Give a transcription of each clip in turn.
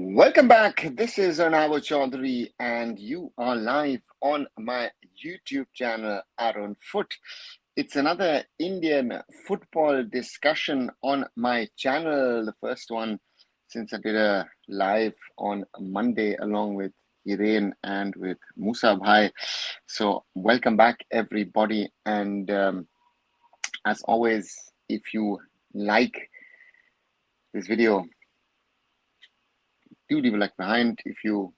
Welcome back. This is Arunfoot Chaudhary, and you are live on my YouTube channel, Arunfoot. It's another Indian football discussion on my channel, the first one since I did a live on Monday along with Hiren and with Musa Bhai. So, welcome back, everybody. And as always, if you like this video, do leave a like behind. If you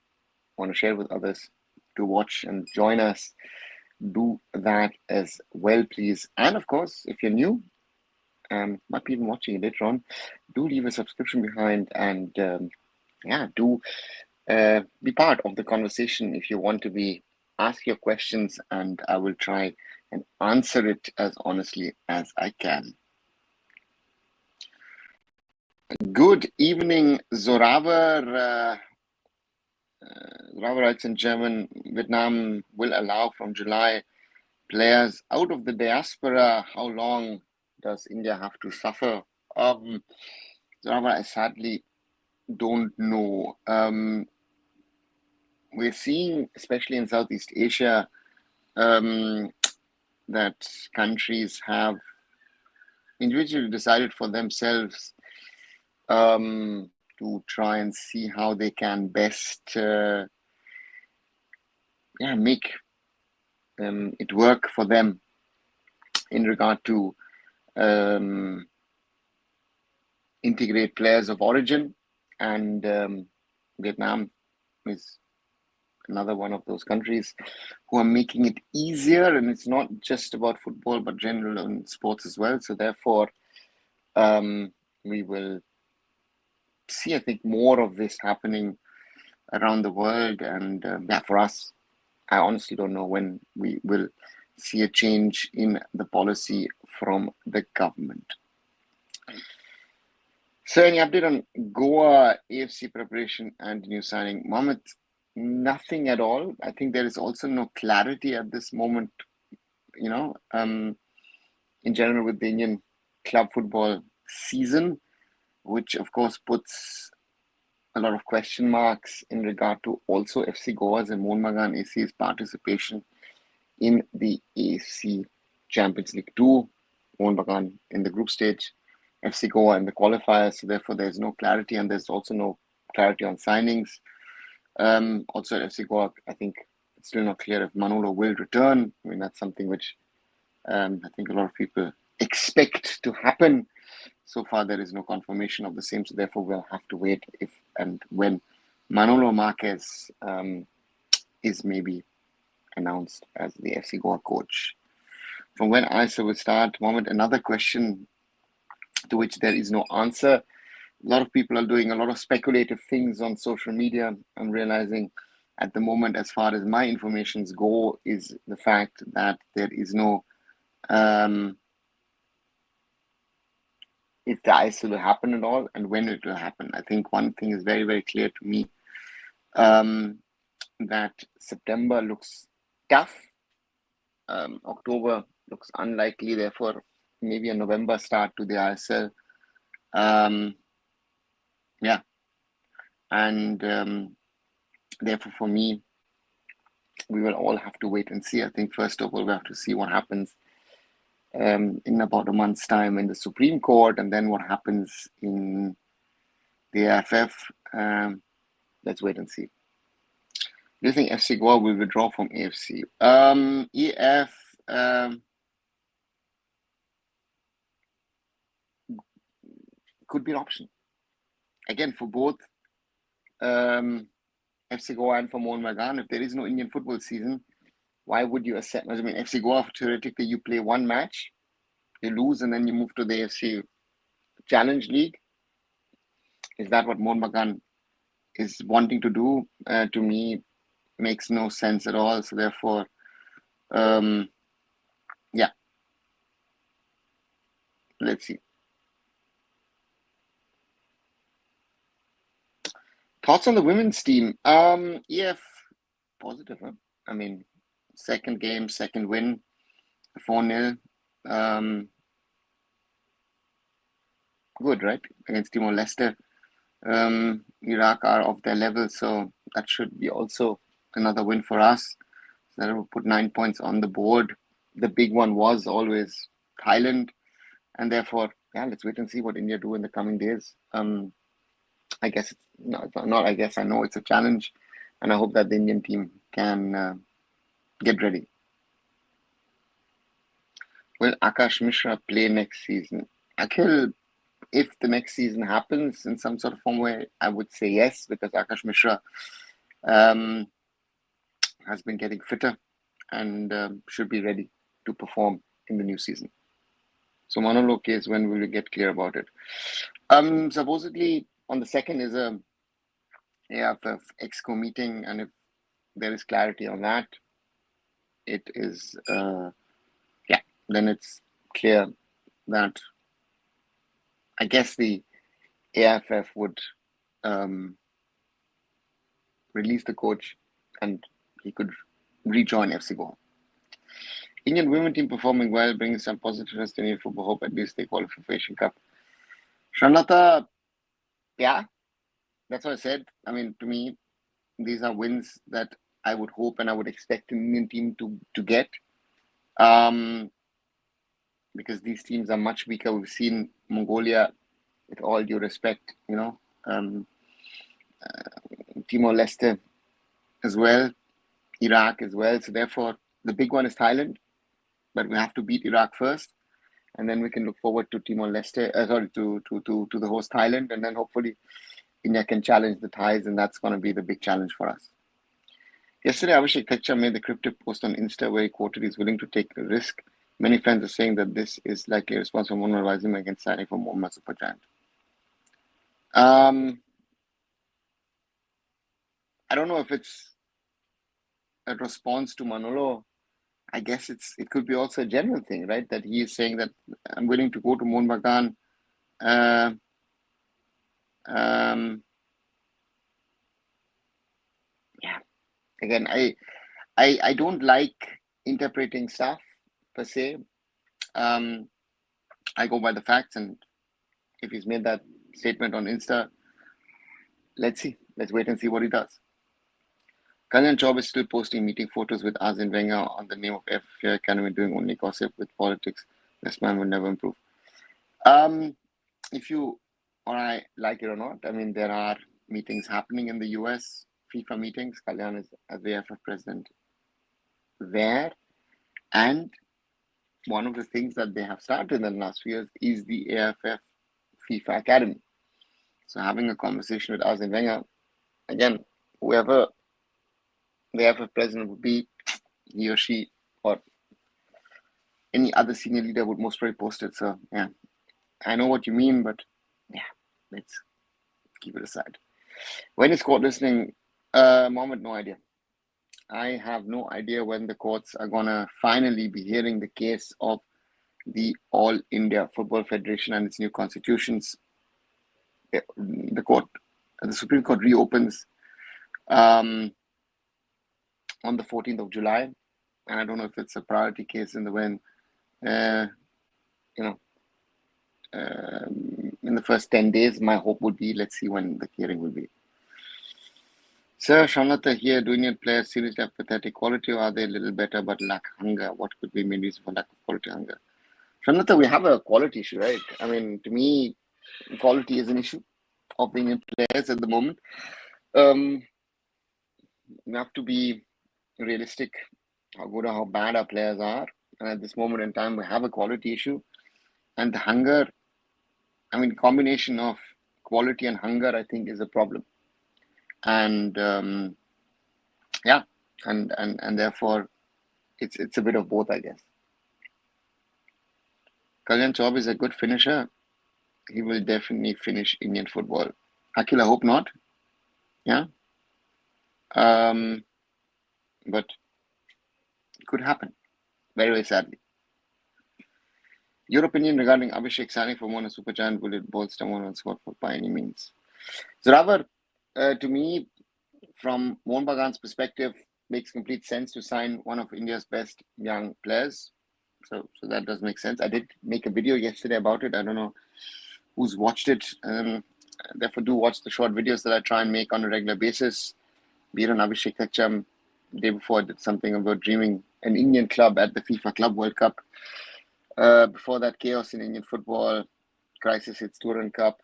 want to share with others to watch and join us, do that as well, please. And of course, if you're new, might be even watching it later on, do leave a subscription behind and do be part of the conversation if you want to be. Ask your questions and I will try and answer it as honestly as I can. Good evening, Zoraver. Zoraver writes in German, Vietnam will allow from July players out of the diaspora. How long does India have to suffer? Zoraver, I sadly don't know. We're seeing, especially in Southeast Asia, that countries have individually decided for themselves to try and see how they can best make it work for them in regard to integrate players of origin, and Vietnam is another one of those countries who are making it easier, and it's not just about football but general in sports as well. So therefore we will see, I think, more of this happening around the world. And for us, I honestly don't know when we will see a change in the policy from the government. So any update on Goa AFC preparation and new signing? Mohammed, nothing at all. I think there is also no clarity at this moment, in general with the Indian club football season, which of course puts a lot of question marks in regard to also FC Goa's and Mohun Bagan AC's participation in the AFC Champions League 2, Mohun Bagan in the group stage, FC Goa in the qualifiers. So therefore there's no clarity, and there's also no clarity on signings. Also at FC Goa, I think it's still not clear if Manolo will return. I mean, that's something which I think a lot of people expect to happen. So far, there is no confirmation of the same, so therefore we'll have to wait if and when Manolo Marquez is maybe announced as the FC Goa coach. From when ISA will start, Mohammed, another question to which there is no answer. A lot of people are doing a lot of speculative things on social media. I'm realizing at the moment, as far as my informations go, is the fact that there is no if the ISIL will happen at all and when it will happen. I think one thing is very, very clear to me, that September looks tough. October looks unlikely, therefore maybe a November start to the ISL. And therefore for me, we will all have to wait and see. I think first of all, we have to see what happens in about a month's time in the Supreme Court, and then what happens in the AIFF. Let's wait and see. Do you think FC Goa will withdraw from AFC? EF could be an option. Again, for both FC Goa and for Mohun Bagan, if there is no Indian football season, why would you accept? I mean, FC Goa, theoretically, you play one match, you lose, and then you move to the AFC Challenge League. Is that what Mohun Bagan is wanting to do? To me, makes no sense at all. So therefore, let's see. Thoughts on the women's team? EF, positive, huh? I mean, second game, second win, 4-0. Good, right? Against Timor-Leste. Iraq are of their level, so that should be also another win for us. So that will put 9 points on the board. The big one was always Thailand, and therefore, yeah, let's wait and see what India do in the coming days. I guess it's not. I guess I know it's a challenge, and I hope that the Indian team can get ready. Will Akash Mishra play next season? Akhil, if the next season happens in some sort of form way, I would say yes, because Akash Mishra um, has been getting fitter and should be ready to perform in the new season. So Manolo case, when will we get clear about it? Supposedly on the 2nd is a AIFF Exco meeting, and if there is clarity on that, it is then it's clear that I guess the AIFF would release the coach and he could rejoin FC Goa. Indian women team performing well, bringing some positiveness to Indian football. Hope at least they qualify for Asian Cup. Shanlata, yeah, that's what I said. I mean, to me, these are wins that I would hope and I would expect an Indian team to get. Because these teams are much weaker. We've seen Mongolia, with all due respect, Timor-Leste as well, Iraq as well. So therefore, the big one is Thailand, but we have to beat Iraq first, and then we can look forward to Timor-Leste. To the host Thailand, and then hopefully India can challenge the Thais, and that's going to be the big challenge for us. Yesterday, Abhishek Kacha made the cryptic post on Insta where he quoted he's willing to take a risk. Many fans are saying that this is likely a response from Mohammad Wazim against signing for Mohammad Supergiant. I don't know if it's a response to Manolo. I guess it could be also a general thing, right? That he is saying that I'm willing to go to Mohun Bagan. Yeah. Again, I don't like interpreting stuff per se. I go by the facts, and if he's made that statement on Insta, let's see. Let's wait and see what he does. Kalyan Chaub is still posting meeting photos with Arsene Wenger on the name of FIFA Academy, doing only gossip with politics. This man will never improve. If you or I like it or not, I mean, there are meetings happening in the US, FIFA meetings. Kalyan is as the AIFF president there. And one of the things that they have started in the last few years is the AIFF FIFA Academy. So having a conversation with Arsene Wenger, again, whoever the AIFF president would be, he or she or any other senior leader would most probably post it. So yeah, I know what you mean, but yeah, let's keep it aside. When is court listening? Mohammed, no idea. I have no idea when the courts are gonna finally be hearing the case of the All India Football Federation and its new constitutions. The Supreme Court reopens on the 14th of July, and I don't know if it's a priority case in the when, in the first 10 days. My hope would be, let's see when the hearing will be. Sir, Shamlata here, do Indian players seriously have pathetic quality, or are they a little better but lack hunger? What could be main reason for lack of quality hunger? Shamlata, we have a quality issue, right? I mean, to me, quality is an issue of the Indian players at the moment. We have to be realistic how good or how bad our players are. And at this moment in time, we have a quality issue. And the hunger, I mean, combination of quality and hunger, I think, is a problem. And and therefore, it's a bit of both, I guess. Kalyan Chaub is a good finisher. He will definitely finish Indian football. Akhil, I hope not. Yeah. But it could happen. Very, very sadly. Your opinion regarding Abhishek signing for Mona Supergiant, will it bolster Mohan's squad by any means? Zoravar, to me, from Mohun Bagan's perspective, makes complete sense to sign one of India's best young players. So that does make sense. I did make a video yesterday about it. I don't know who's watched it. Therefore, do watch the short videos that I try and make on a regular basis. Be it on Abhishek Kacham. The day before, I did something about dreaming an Indian club at the FIFA Club World Cup. Before that, chaos in Indian football, crisis hits Touran Cup,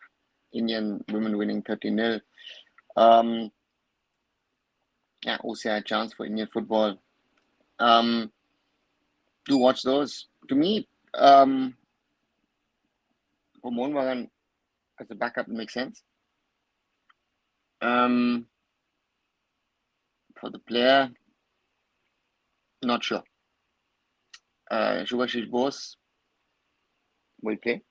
Indian women winning 30-0. OCI chance for Indian football. Do watch those. To me, for Mohan Bagan as a backup, it makes sense. For the player, not sure. Shubhashish Bose will play,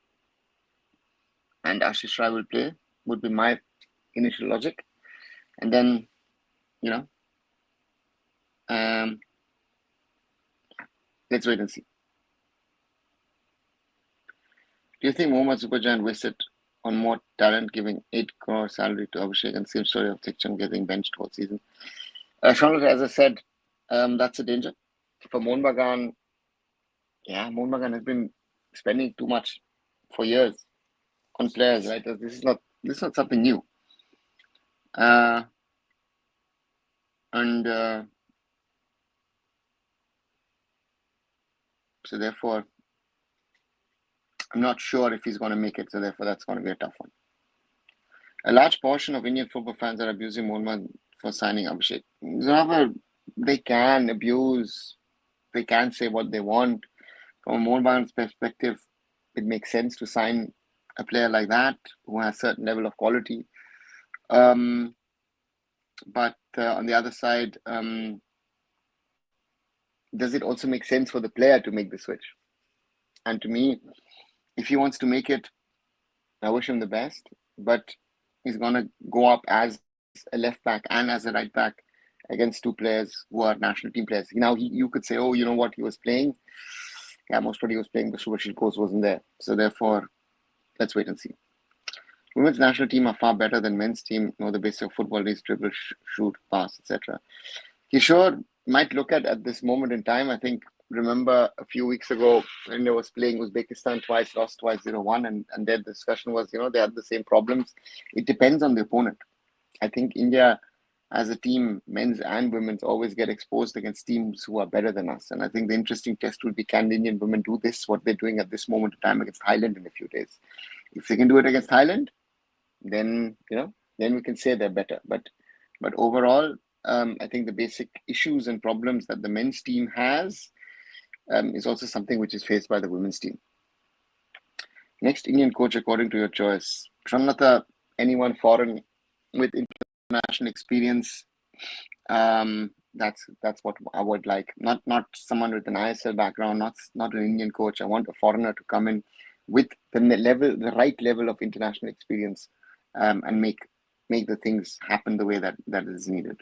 and Ashish Rai will play, would be my initial logic. And then, let's wait and see. Do you think Mohammad Zubajan wasted on more talent, giving 8 crore salary to Abhishek, and same story of Tikcham getting benched all season? Charlotte, as I said, that's a danger. For Mohan Bagan, Mohan Bagan has been spending too much for years on players, right? This is not something new. So therefore, I'm not sure if he's going to make it. So therefore, that's going to be a tough one. A large portion of Indian football fans are abusing Mohan for signing Abhishek. They can abuse, they can say what they want. From a Mohan Bagan's perspective, it makes sense to sign a player like that who has a certain level of quality. But on the other side, does it also make sense for the player to make the switch? And to me, if he wants to make it, I wish him the best, but he's going to go up as a left back and as a right back against two players who are national team players. Now, you could say, oh, you know what, he was playing. Yeah, most probably he was playing, but Shubhashish Bose wasn't there. So therefore, let's wait and see. Women's national team are far better than men's team. Know the basic of football is dribble, shoot, pass, etc. Kishore might look at this moment in time. I think, remember a few weeks ago when they was playing Uzbekistan twice, lost twice, 0-1, and their discussion was, they had the same problems. It depends on the opponent. I think India as a team, men's and women's, always get exposed against teams who are better than us. And I think the interesting test will be, can the Indian women do this, what they're doing at this moment in time against Thailand in a few days? If they can do it against Thailand, then, then we can say they're better. But overall, I think the basic issues and problems that the men's team has is also something which is faced by the women's team. Next Indian coach, according to your choice. Pramlata, anyone foreign with international experience, that's what I would like. Not someone with an ISL background, not an Indian coach. I want a foreigner to come in with the right level of international experience, and make the things happen the way that is needed.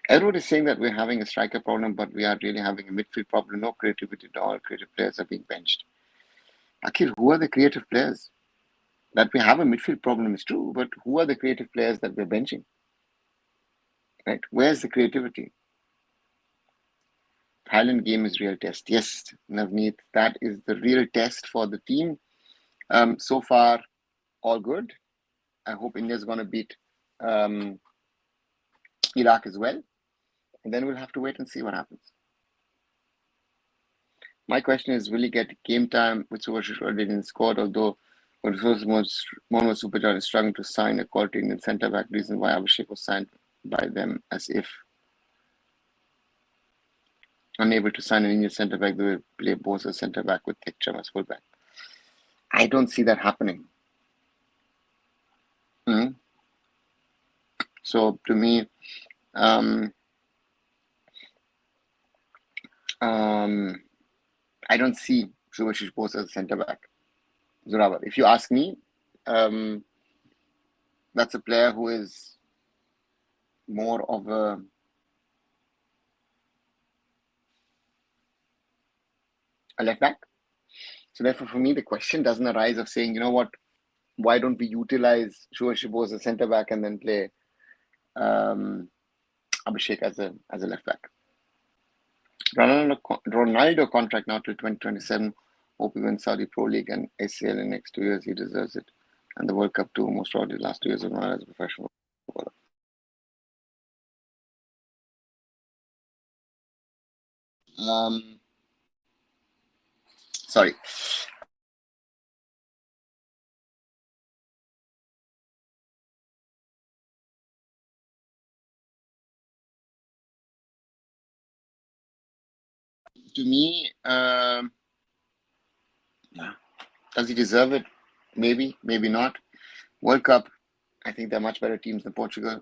Everyone is saying that we're having a striker problem, but we are really having a midfield problem. No creativity at all. Creative players are being benched. Akhil, who are the creative players? That we have a midfield problem is true, but who are the creative players that we're benching? Right? Where's the creativity? Thailand game is real test. Yes, Navneet, that is the real test for the team. So far, all good. I hope India's going to beat Iraq as well. And then we'll have to wait and see what happens. My question is, will he get game time with Subhashish already in the squad, although Mohammad Superjar is struggling to sign a quality Indian centre-back, reason why Abhishek was signed by them as if unable to sign an Indian centre-back, they will play both as centre-back with Tekcham as full-back. I don't see that happening. So to me, I don't see Shubhashish Bose as a centre-back. Zorawar, if you ask me, that's a player who is more of a left back. So therefore, for me, the question doesn't arise of saying, why don't we utilize Shubhashish Bose as a centre back and then play Abhishek as a left back. Ronaldo contract now till 2027. Hope he wins Saudi Pro League and ACL in the next 2 years. He deserves it. and the World Cup too, most probably the last 2 years of my life as a professional footballer. Sorry. To me, does he deserve it? Maybe, maybe not. World Cup, I think there are much better teams than Portugal.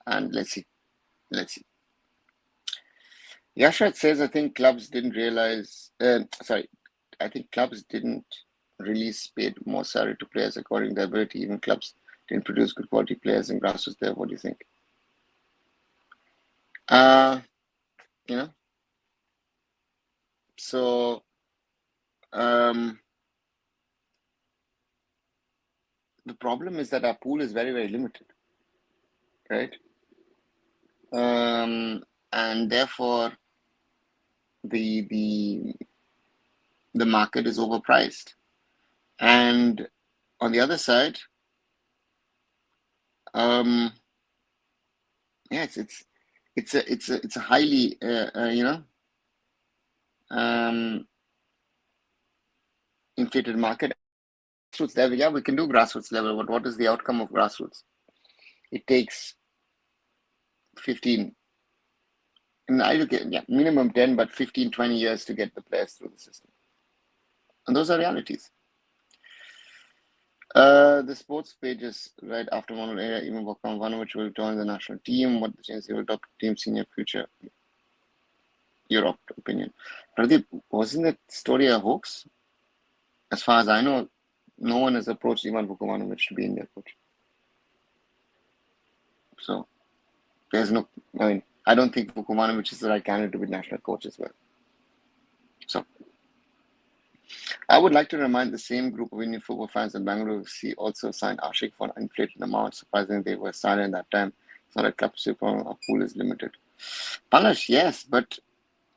And let's see. Let's see. Yashrad says, I think clubs didn't realize, I think clubs didn't release paid more salary to players according to their ability. Even clubs didn't produce good quality players in grassroots there. What do you think? You know, so the problem is that our pool is very, very limited, right? And therefore the market is overpriced. And on the other side, yeah, it's a highly inflated market. Grassroots level, yeah, we can do grassroots level, but what is the outcome of grassroots? It takes 15, and I look at, yeah, minimum 10, but 15, 20 years to get the players through the system. And those are realities. The sports pages right after one area, even Vukanovic will join the national team. What the change will top team senior future? Your opinion. Pradeep, wasn't that story a hoax? As far as I know, no one has approached Ivan Vukanovic to be India coach. So there's no, I mean, I don't think Vukanovic is the right candidate to be national coach as well. So I would like to remind the same group of Indian football fans in Bangalore FC also signed Ashik for an inflated amount. Surprisingly, they were silent at that time. It's not a club problem. Our pool is limited. Palash, yes, but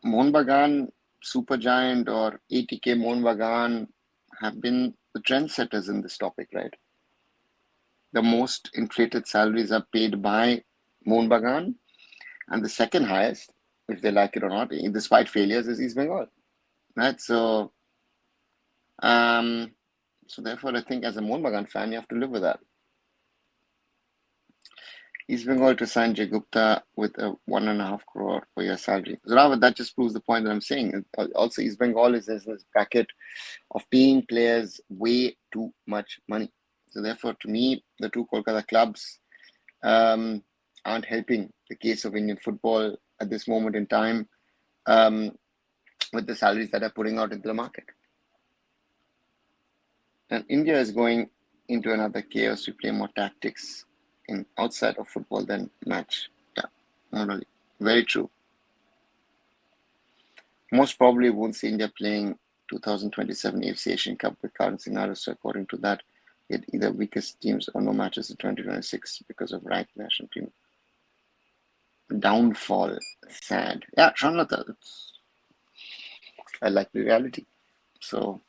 Mohun Bagan, Supergiant, or ATK Mohun Bagan have been the trendsetters in this topic, right? The most inflated salaries are paid by Mohun Bagan, and the second highest, if they like it or not, despite failures, is East Bengal, right? So therefore, I think as a Mohun Bagan fan, you have to live with that. East Bengal to sign Jay Gupta with a 1.5 crore per year salary. So now that just proves the point that I'm saying. Also, East Bengal is in this bracket of paying players way too much money. So therefore, to me, the two Kolkata clubs aren't helping the case of Indian football at this moment in time with the salaries that are putting out into the market. And India is going into another chaos. We play more tactics in outside of football than match. Yeah, morally. Very true. Most probably won't see India playing 2027 AFC Asian Cup with current scenarios. So according to that, it either weakest teams or no matches in 2026 because of ranked national team downfall. Sad. Yeah, Shanlata, I like the reality. So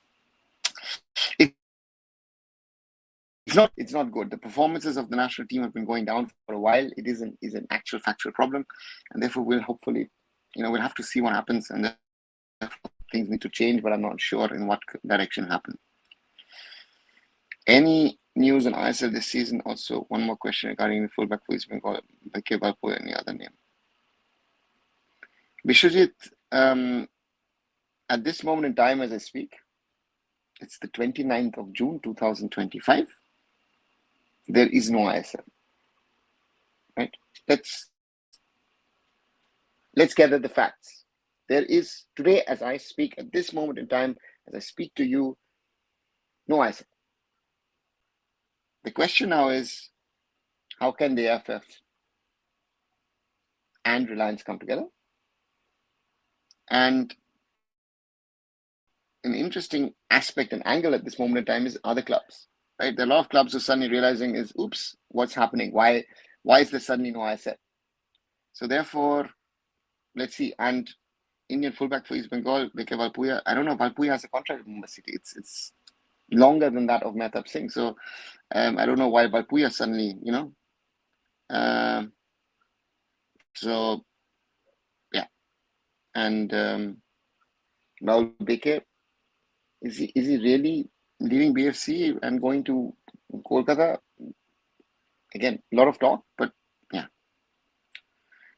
it's not good. The performances of the national team have been going down for a while. It is an actual factual problem, and therefore we'll hopefully, we'll have to see what happens, and things need to change. But I'm not sure in what direction happen. Any news on ISL this season? Also, one more question regarding the fullback for East Bengal, Balpo, any other name? Vishwajit, at this moment in time, as I speak, it's the 29th of June, 2025. There is no ISL, right? Let's gather the facts. There is today, as I speak, at this moment in time, as I speak to you, no ISL. The question now is, how can the AIFF and Reliance come together? And an interesting aspect and angle at this moment in time is other clubs, right? There are a lot of clubs who are suddenly realizing is, oops, what's happening? Why is there suddenly no ISL? So therefore, let's see. And Indian fullback for East Bengal, Valpuya. I don't know if Valpuya has a contract with Mumbai City. It's longer than that of Mehtab Singh. So I don't know why Valpuya suddenly, so yeah. And Raul Beke, is he really leaving BFC and going to Kolkata? Again, a lot of talk, but yeah.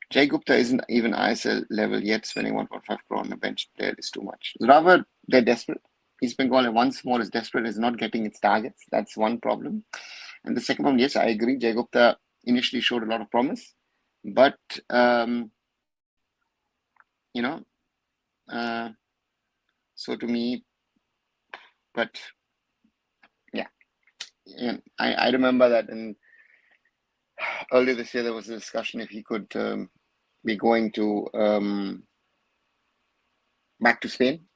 Jay Gupta isn't even ISL level yet. Spending 1.5 crore on a bench player is too much. Rather, they're desperate. East Bengal once more is desperate, is not getting its targets. That's one problem. And the second problem, yes, I agree. Jay Gupta initially showed a lot of promise, but so to me, but yeah, I remember that earlier this year there was a discussion if he could be going to back to Spain,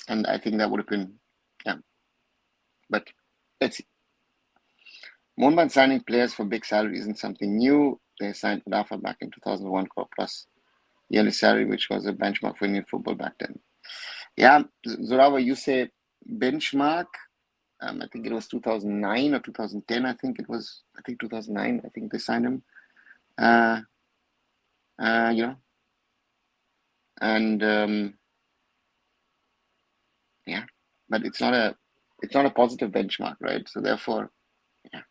and I think that would have been but let's see. Mohun signing players for big salary isn't something new. They signed Rafa back in 2001 crore plus yearly salary, which was a benchmark for Indian football back then. Yeah, Zorawa, you say benchmark. I think it was 2009 or 2010. I think 2009. I think they signed him. And yeah, but it's not a positive benchmark, right? So therefore, yeah.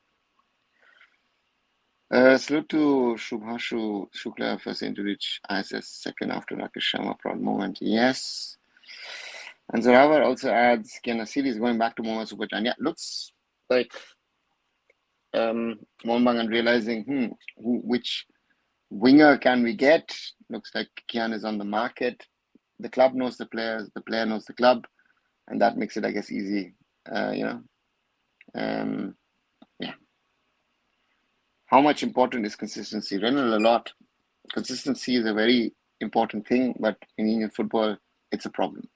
Salute to Shubhashu Shukla, first to reach ISS, second after Rakesh Sharma, proud moment. Yes. And Zoravar also adds, Kenasiri is going back to Mohammad Superchan. Yeah, looks like Mohun Bagan realizing, which winger can we get? Looks like Kian is on the market. The club knows the players, the player knows the club, and that makes it, I guess, easy. Yeah. How much important is consistency? Renal, a lot. Consistency is a very important thing, but in Indian football, it's a problem.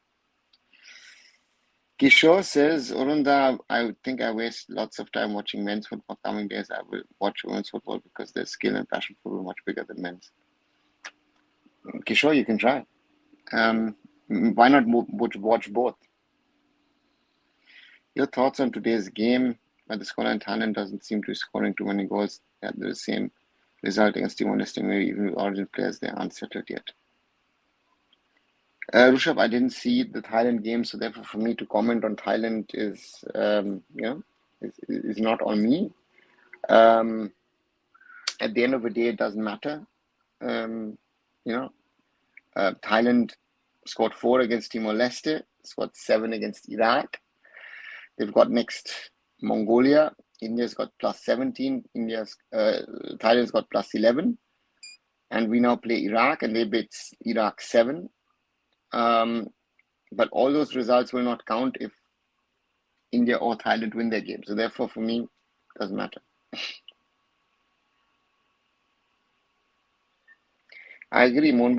Kishore says, Urunda, I think I waste lots of time watching men's football. Coming days, I will watch women's football because their skill and passion for football much bigger than men's. Kishore, you can try. Why not watch both? Your thoughts on today's game, where the scoreline Thailand doesn't seem to be scoring too many goals at the same result against Timor-Leste, maybe even with origin players, they aren't settled yet. Rushabh, I didn't see the Thailand game, so therefore for me to comment on Thailand is not on me. At the end of the day, it doesn't matter. Thailand scored 4 against Timor-Leste, scored 7 against Iraq. They've got next Mongolia. India's got plus 17. Thailand's got plus 11. And we now play Iraq, and they beat Iraq 7. But all those results will not count if India or Thailand win their game. So therefore, for me, it doesn't matter. I agree. Mohun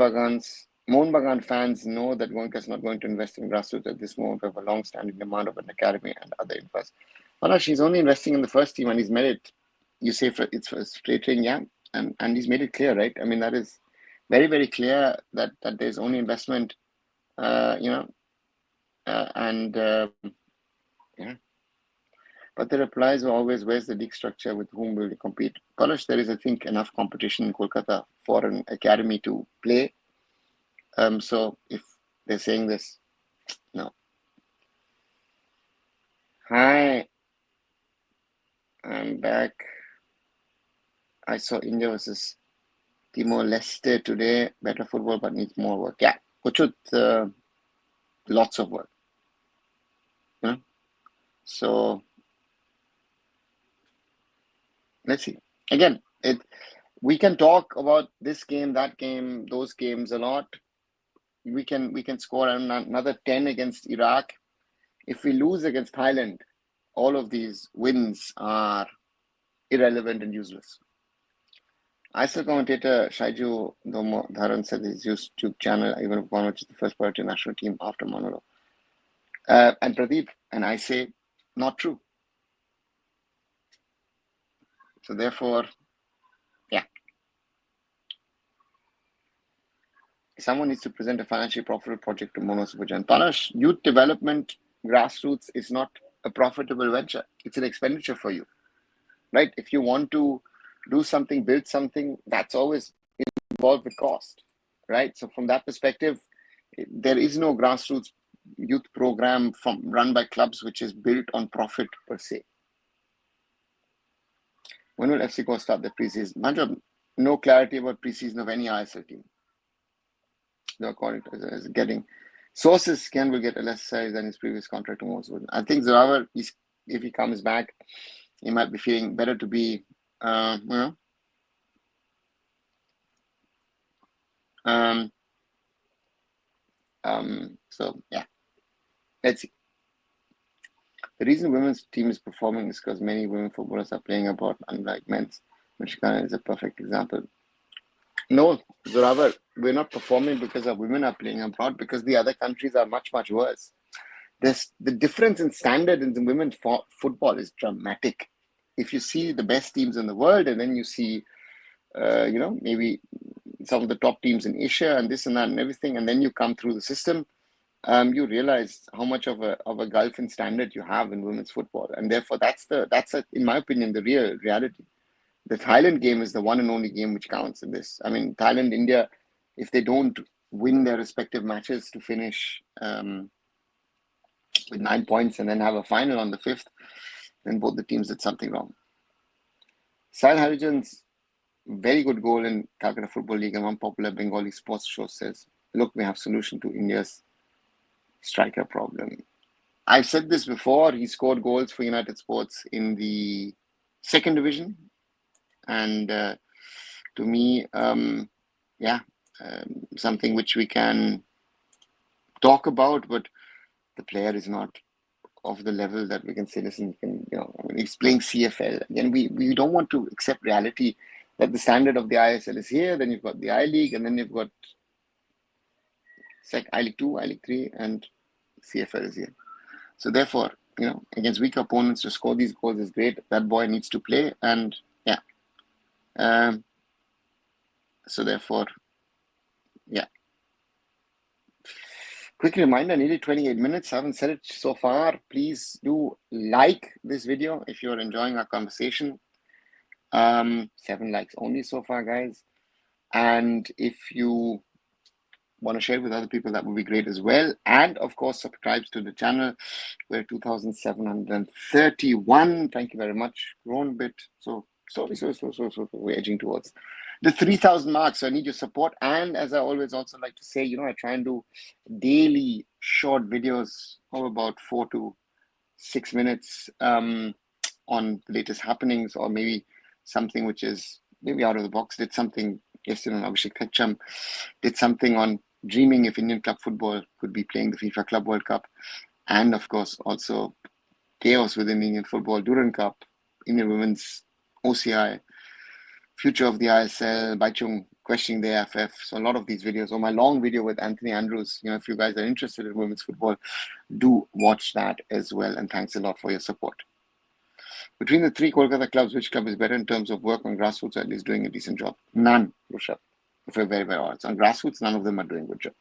Bagan fans know that Goenka is not going to invest in Grassroots at this moment. We have a long-standing demand of an academy and other infrastructure. Well, she's only investing in the first team, and he's made it. You say it's frustrating, yeah, and he's made it clear, right? I mean, that is very, very clear that there's only investment, yeah. But the replies were always, where's the league structure? With whom will we compete? Polish, there is, I think, enough competition in Kolkata for an academy to play. So if they're saying this, no. Hi, I'm back. I saw India versus Timor-Leste today. Better football, but needs more work. Yeah, Uchut, lots of work. So let's see. Again, we can talk about this game, that game, those games a lot. We can score another 10 against Iraq. If we lose against Thailand, all of these wins are irrelevant and useless. ISL commentator Shaiju Domo Dharan said his YouTube channel, even if one which is the first priority national team after Manolo. And Pradeep, and I say, not true. So therefore, yeah. Someone needs to present a financially profitable project to Mono Superjan. Palash, youth development, grassroots is not a profitable venture. It's an expenditure for you, right? If you want to do something, build something, that's always involved with cost, right? So from that perspective, there is no grassroots youth program run by clubs which is built on profit per se. When will FC Goa start the preseason? Manjab, no clarity about preseason of any ISL team. They're according to is getting sources. Ken will get a less size than his previous contract to most. I think Zoravar, if he comes back, he might be feeling better to be, so yeah, let's see. The reason women's team is performing is because many women footballers are playing abroad, unlike men's. Michigan is a perfect example. No, Zoravar, we're not performing because our women are playing abroad, because the other countries are much, much worse. The difference in standard in the women's football is dramatic. If you see the best teams in the world, and then you see, maybe some of the top teams in Asia and this and that and everything, and then you come through the system, you realize how much of a gulf in standard you have in women's football, and therefore that's in my opinion the real reality. The Thailand game is the one and only game which counts in this. I mean, Thailand, India, if they don't win their respective matches to finish with 9 points and then have a final on the 5th, then both the teams did something wrong. Sahil Harijan's very good goal in Calcutta Football League, and one popular Bengali sports show says, look, we have solution to India's striker problem. I've said this before. He scored goals for United Sports in the 2nd division. And to me, something which we can talk about, but the player is not of the level that we can say, listen, he's playing CFL. Again, we don't want to accept reality that the standard of the ISL is here, then you've got the I-League, and then you've got I-League 2, I-League 3, and CFL is here. So therefore, against weak opponents to score these goals is great. That boy needs to play, and yeah. So therefore, yeah. Quick reminder, nearly 28 minutes. I haven't said it so far. Please do like this video if you're enjoying our conversation. 7 likes only so far, guys. And if you want to share with other people, that would be great as well. And of course, subscribe to the channel. We're 2,731. Thank you very much. Grown a bit. So we're edging towards the 3,000 mark. So I need your support. And as I always also like to say, I try and do daily short videos of about 4 to 6 minutes on the latest happenings, or maybe something which is maybe out of the box. Did something yesterday on Abhishek Thekcham. Did something on dreaming if Indian club football could be playing the FIFA Club World Cup. And of course, also chaos within Indian football, Durand Cup, Indian women's OCI, future of the ISL, Baichung questioning the AIFF. So a lot of these videos, or my long video with Anthony Andrews, if you guys are interested in women's football, do watch that as well. And thanks a lot for your support. Between the 3 Kolkata clubs, which club is better in terms of work on grassroots, at least doing a decent job? None, Rushabh. If we're very, very honest. On grassroots, none of them are doing a good job.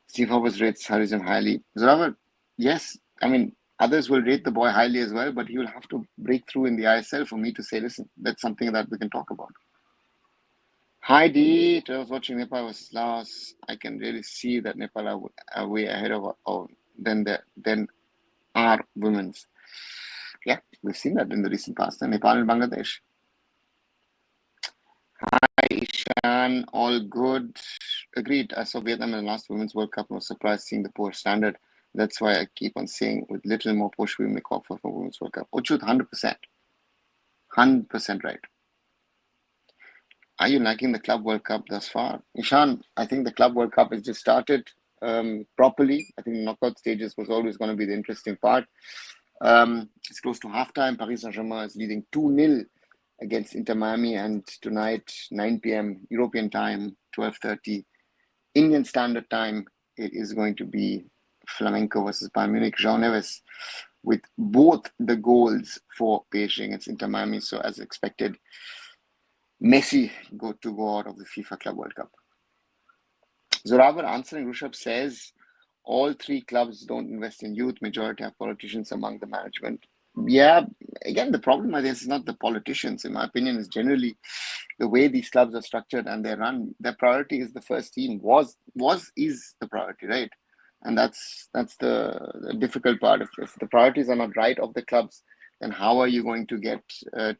Steve Hobbs rates Harijan highly. Zoravar, yes, others will rate the boy highly as well, but he will have to break through in the ISL for me to say, listen, that's something that we can talk about. Hi, Deet. I was watching Nepal versus Laos. I can really see that Nepal are way ahead of than our women's. Yeah, we've seen that in the recent past. Nepal and Bangladesh. Hi, Ishan. All good. Agreed. I saw Vietnam in the last Women's World Cup and was surprised seeing the poor standard. That's why I keep on saying with little more push, we make up for Women's World Cup. Uchut, 100%. 100% right. Are you liking the Club World Cup thus far? Ishan, I think the Club World Cup has just started properly. I think the knockout stages was always going to be the interesting part. It's close to halftime. Paris Saint-Germain is leading 2-0 against Inter Miami, and tonight, 9 p.m. European time, 12:30 Indian Standard Time, it is going to be Flamenco versus Bayern Munich. João Neves with both the goals for PSG against Inter Miami. So as expected, Messi go out of the FIFA Club World Cup. Zoravar answering Rushabh says, all three clubs don't invest in youth. Majority have politicians among the management. Yeah, again, the problem I guess is not the politicians. In my opinion, is generally the way these clubs are structured and they run. Their priority is the first team. Is the priority, right? And that's the difficult part. If the priorities are not right of the clubs, then how are you going to get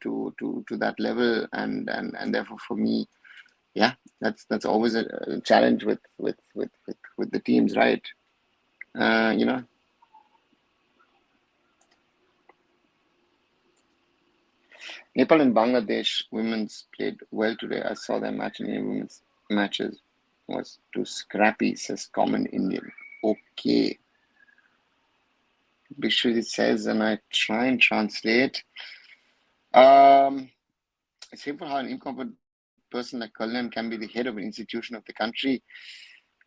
to that level? And therefore, for me, yeah, that's always a challenge with the teams, right? You know, Nepal and Bangladesh women's played well today. I saw their match in the women's matches was too scrappy, says common Indian. Okay. Bishwajit says, and I try and translate. It's shameful how an incompetent person like Kalyan can be the head of an institution of the country.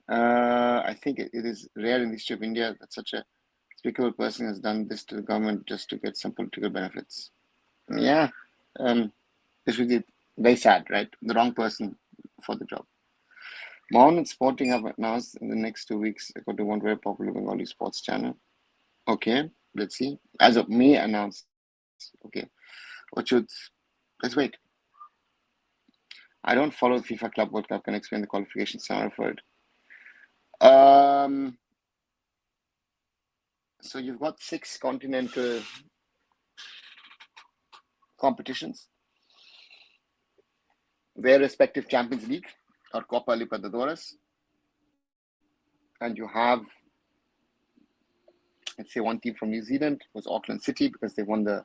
I think it is rare in the history of India that such a despicable person has done this to the government just to get some political benefits. Yeah, this would be very sad, right? The wrong person for the job. Mohan Sporting have announced in the next 2 weeks, according to one very popular Bengali sports channel. Okay, let's see. As of May announced. Okay. Ochud, let's wait. I don't follow the FIFA Club World Cup. Can explain the qualifications I referred. So you've got 6 continental competitions, their respective Champions League or Copa Libertadores, and you have, let's say, one team from New Zealand was Auckland City because they won the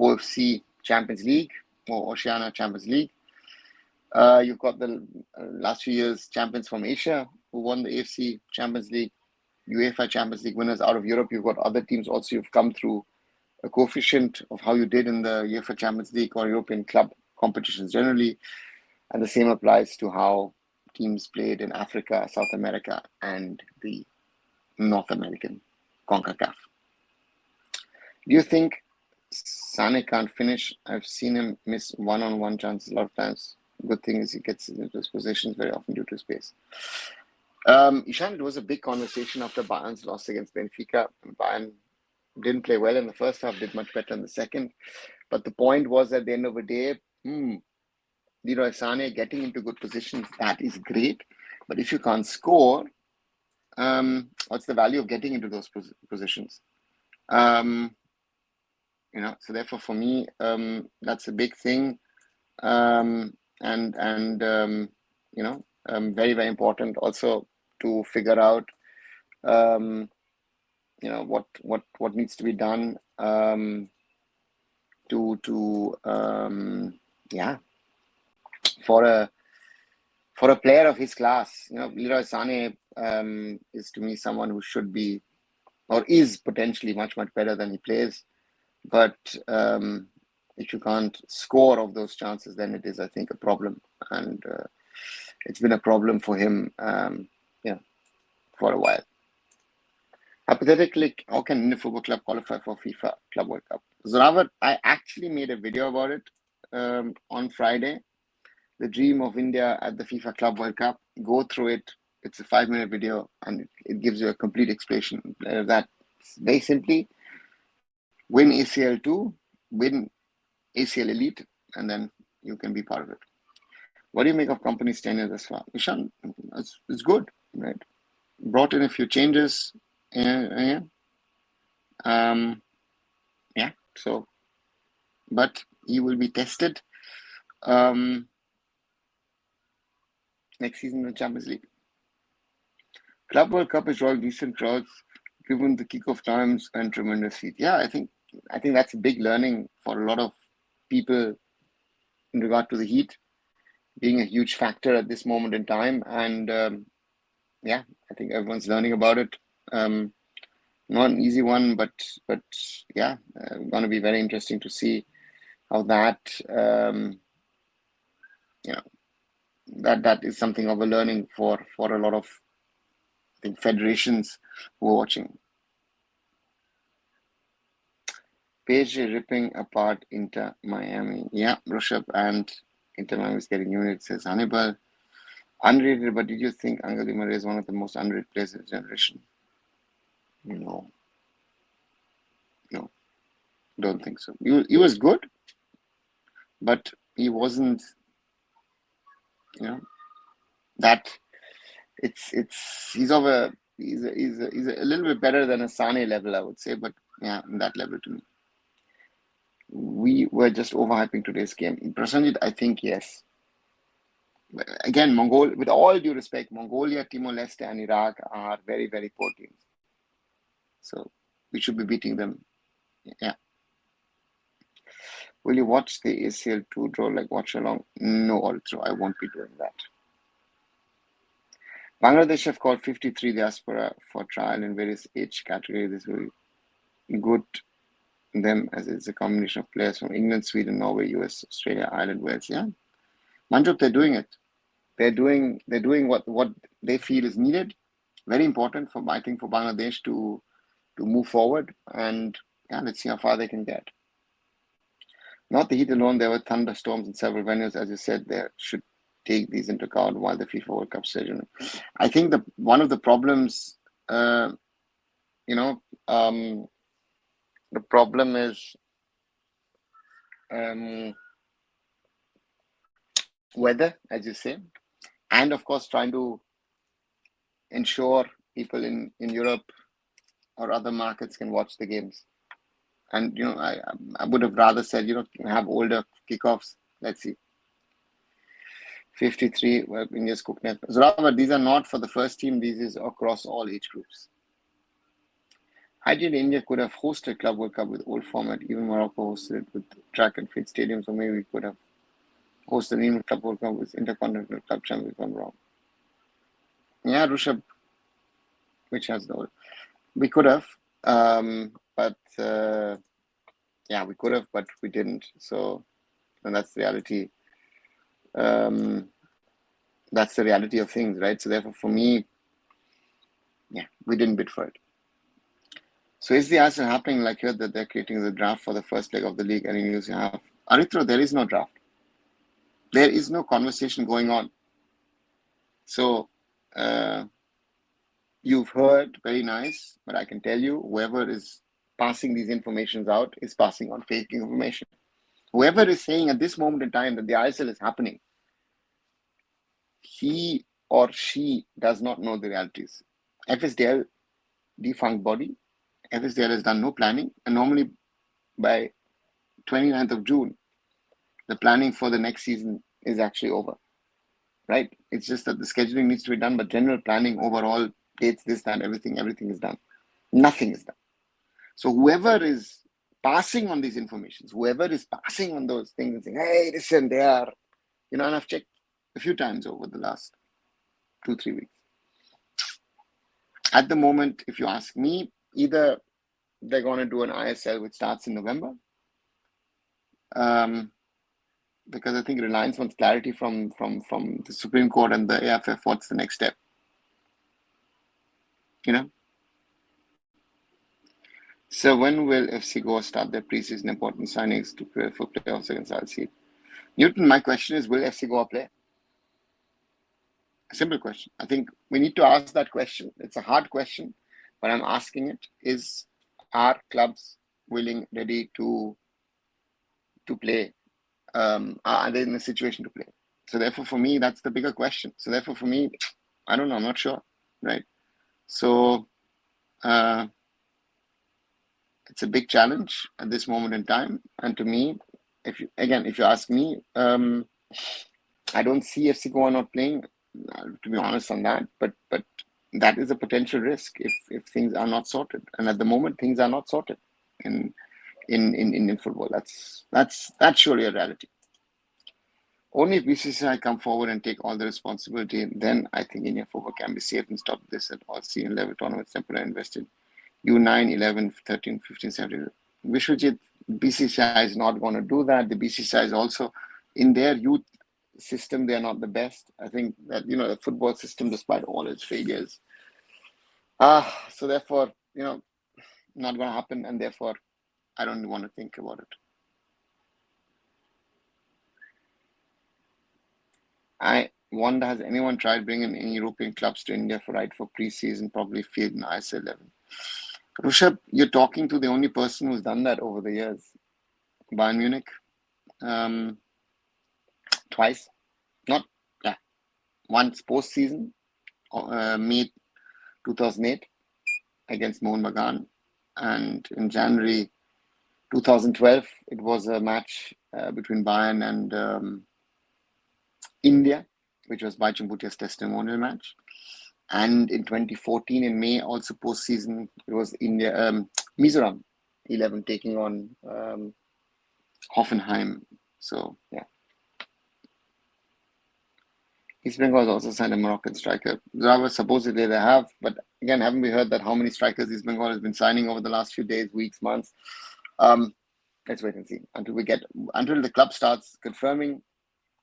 OFC Champions League or Oceania Champions League. You've got the last few years champions from Asia who won the AFC Champions League, UEFA Champions League winners out of Europe. You've got other teams also who've come through a coefficient of how you did in the UEFA Champions League or European club competitions generally. And the same applies to how teams played in Africa, South America, and the North American CONCACAF. Do you think Sane can't finish? I've seen him miss one-on-one chances a lot of times. Good thing is he gets into his positions very often due to space. Ishan, it was a big conversation after Bayern's loss against Benfica. Bayern didn't play well in the first half, did much better in the second. But the point was, at the end of the day, Leroy Sane getting into good positions, that is great. But if you can't score, what's the value of getting into those positions? So therefore for me, that's a big thing. Very, very important also to figure out, what needs to be done for a player of his class. Leroy Sane is to me someone who should be or is potentially much, much better than he plays. But if you can't score of those chances, then it is, I think, a problem. And it's been a problem for him, for a while. Hypothetically, how can Indian Football Club qualify for FIFA Club World Cup? Zorawat, I actually made a video about it on Friday. The dream of India at the FIFA Club World Cup. Go through it. It's a 5-minute video and it gives you a complete explanation. That very simply, win ACL 2, win ACL Elite, and then you can be part of it. What do you make of company's tenure thus far? Ishan, it's good, right? Brought in a few changes. So, but he will be tested next season in the Champions League. Club World Cup is drawing decent crowds given the kickoff times and tremendous heat. Yeah, I think that's a big learning for a lot of people in regard to the heat being a huge factor at this moment in time. And I think everyone's learning about it. Not an easy one, but going to be very interesting to see how that that is something of a learning for a lot of, I think, federations who are watching. Page ripping apart Inter Miami. Yeah, Rushabh, and Inter Miami is getting unit, says Hannibal. Underrated, but did you think Angel Di Maria is one of the most underrated players of his generation? No, no, don't think so. He was good, but he wasn't, you know, that he's of a he's a little bit better than a Sane level, I would say, but yeah, that level to me. We were just overhyping today's game. Prasanjit, I think yes. Again, with all due respect, Mongolia, Timor-Leste, and Iraq are very, very poor teams. So we should be beating them. Yeah. Will you watch the ACL 2 draw, like watch along? No, also, I won't be doing that. Bangladesh have called 53 diaspora for trial in various age categories. This will be good them as it's a combination of players from England, Sweden, Norway, US, Australia, Ireland, Wales. Yeah. Manjot, they're doing it. They're doing what they feel is needed. Very important for, I think, for Bangladesh to move forward, and yeah, let's see how far they can get. Not the heat alone, there were thunderstorms in several venues, as you said. They should take these into account while the FIFA World Cup session. I think one of the problems, the problem is weather, as you say, and of course trying to ensure people in Europe or other markets can watch the games. And I would have rather said have older kickoffs. Let's see. 53 India's Cooknet. Zoravar, these are not for the first team. These is across all age groups. Ideally, India could have hosted Club World Cup with old format. Even Morocco hosted it with track and field stadiums. Or maybe we could have hosted even Club World Cup with Intercontinental Club Champions, if I'm wrong. Yeah, Rushabh, which has the old. We could have, but yeah, we could have, but we didn't. So, and that's the reality. That's the reality of things, right? So therefore, for me, yeah, we didn't bid for it. So is the answer happening like here that they're creating the draft for the first leg of the league? Any news you have? Arithro, there is no draft. There is no conversation going on. So you've heard, very nice, but I can tell you, whoever is passing these informations out is passing on fake information. Whoever is saying at this moment in time that the ISL is happening, he or she does not know the realities. FSDL, defunct body. FSDL has done no planning, and normally by 29th of June, the planning for the next season is actually over, right? It's just that the scheduling needs to be done, but general planning, overall dates, this, that, everything is done. Nothing is done. So whoever is passing on these informations, whoever is passing on those things and saying, hey, listen, they are, and I've checked a few times over the last 2-3 weeks. At the moment, if you ask me, either they're going to do an ISL which starts in November, because I think Reliance wants clarity from the Supreme Court and the AIFF. What's the next step? So when will FC Goa start their preseason important signings to prepare for playoffs against RC? Newton, my question is, will FC Goa play? A simple question. I think we need to ask that question. It's a hard question, but I'm asking it. Are clubs willing, ready to play? Are they in a situation to play? So therefore, for me, that's the bigger question. So therefore, for me, I don't know. I'm not sure, right? So it's a big challenge at this moment in time. And to me, if you ask me, I don't see FC Goa not playing, to be honest on that. But that is a potential risk if things are not sorted. And at the moment, things are not sorted in Indian football. That's surely a reality. Only if BCCI come forward and take all the responsibility, then I think India football can be safe and stop this at all senior level tournaments. Temporary invested U9, 11, 13, 15, 17. Vishwajit, BCCI is not going to do that. The BCCI is also in their youth system. They are not the best. I think that the football system, despite all its failures, so therefore not going to happen, and therefore I don't want to think about it. I wonder, has anyone tried bringing any European clubs to India for pre-season, probably field in ISL 11? Rishabh, you're talking to the only person who's done that over the years. Bayern Munich, um, twice, not yeah, once post-season, May 2008 against Mohun Bagan, and in January 2012 it was a match between Bayern and India, which was Baichung Bhutia's testimonial match. And in 2014 in May, also post-season, it was India, Mizoram 11 taking on Hoffenheim. So yeah, East Bengal has also signed a Moroccan striker. Zara, supposedly they have, but again, haven't we heard that how many strikers East Bengal has been signing over the last few days, weeks, months? Let's wait and see until the club starts confirming,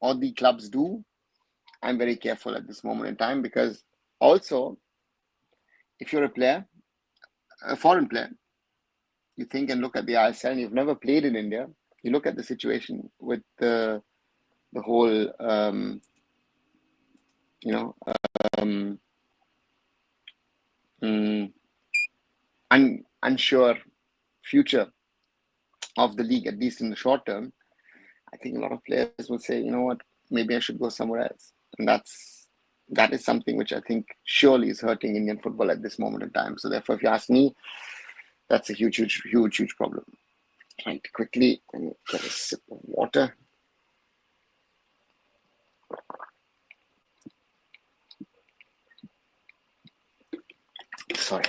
or the clubs do. I'm very careful at this moment in time, because also, if you're a player, a foreign player, you think and look at the ISL and you've never played in India, you look at the situation with the whole, unsure future of the league, at least in the short term. I think a lot of players will say, you know what, maybe I should go somewhere else. And that is something which I think surely is hurting Indian football at this moment in time. So therefore, if you ask me, that's a huge problem. Right, quickly, let me get a sip of water. Sorry.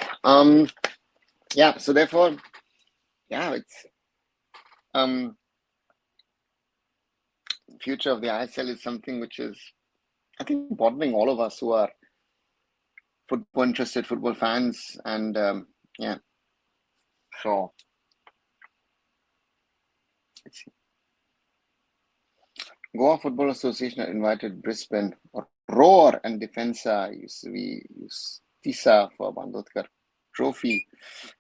Yeah, so therefore, yeah, it's future of the ISL is something which is, I think, bothering all of us who are football interested, football fans, and yeah. So let's see. Goa Football Association had invited Brisbane, Roar, and Defensa Tisa for Bandodkar Trophy.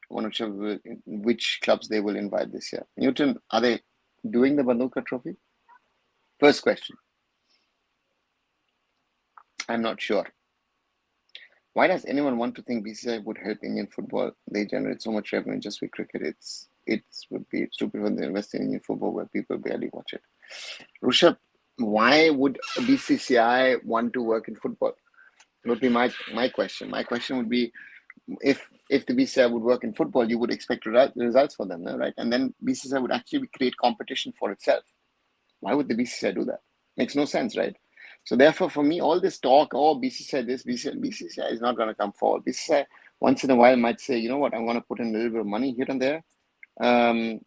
One of which clubs they will invite this year. Newton, are they doing the Bandodkar Trophy? First question. I'm not sure. Why does anyone want to think BCCI would help Indian football? They generate so much revenue just with cricket. It would be stupid when they invest in Indian football where people barely watch it. Rishabh, why would BCCI want to work in football? Would be my question. My question would be, if the BCCI would work in football, you would expect results for them, right? And then BCCI would actually create competition for itself. Why would the BCCI do that? Makes no sense, right? So therefore, for me, all this talk, oh, BCCI this, BCCI is not going to come forward. BCCI once in a while might say, you know what, I'm going to put in a little bit of money here and there, and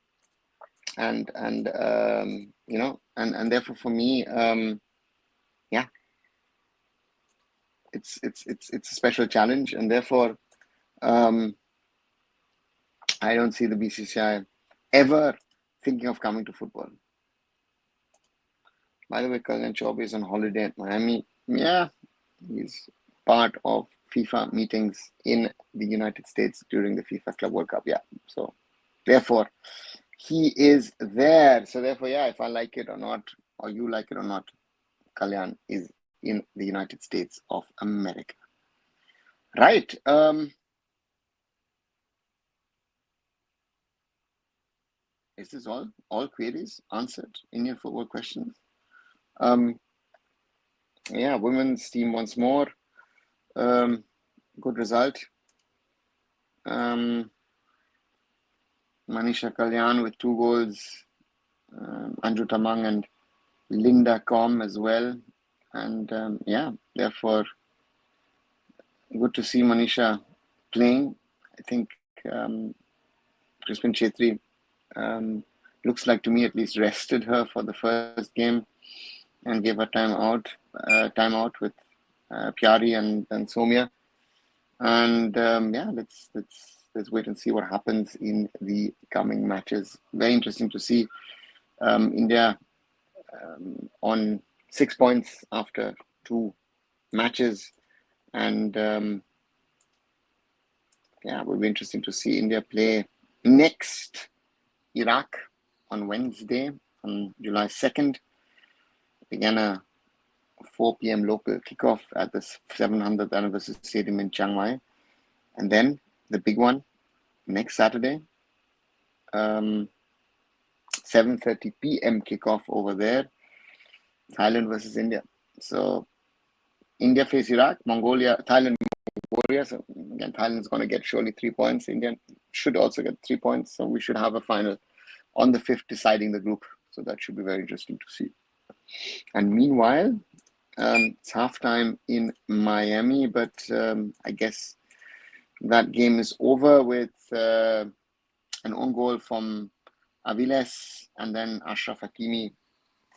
therefore for me, yeah, it's a special challenge, and therefore, I don't see the BCCI ever thinking of coming to football. By the way, Kalyan Chaubey is on holiday at Miami. Yeah, he's part of FIFA meetings in the United States during the FIFA Club World Cup. Yeah, so therefore, he is there. So therefore, yeah, if I like it or not, or you like it or not, Kalyan is in the United States of America. Right. Is this all queries answered? Indian football questions? Yeah, women's team once more. Good result. Manisha Kalyan with 2 goals. Anju Tamang and Linda Com as well. And yeah, therefore, good to see Manisha playing. I think Crispin Chetri looks like, to me at least, rested her for the first game and gave her time out with Pyari and Somya. And yeah, let's wait and see what happens in the coming matches. Very interesting to see India on 6 points after 2 matches, and yeah, it will be interesting to see India play next Iraq on Wednesday, on July 2nd. Again, a 4 p.m. local kickoff at the 700th anniversary stadium in Chiang Mai. And then the big one, next Saturday. 7:30 p.m. kickoff over there. Thailand versus India. So India face Iraq, Thailand, Mongolia. So again, Thailand's going to get surely 3 points. India should also get 3 points. So we should have a final on the 5th deciding the group. So that should be very interesting to see. And meanwhile, it's halftime in Miami, but I guess that game is over with an own goal from Aviles and then Ashraf Hakimi,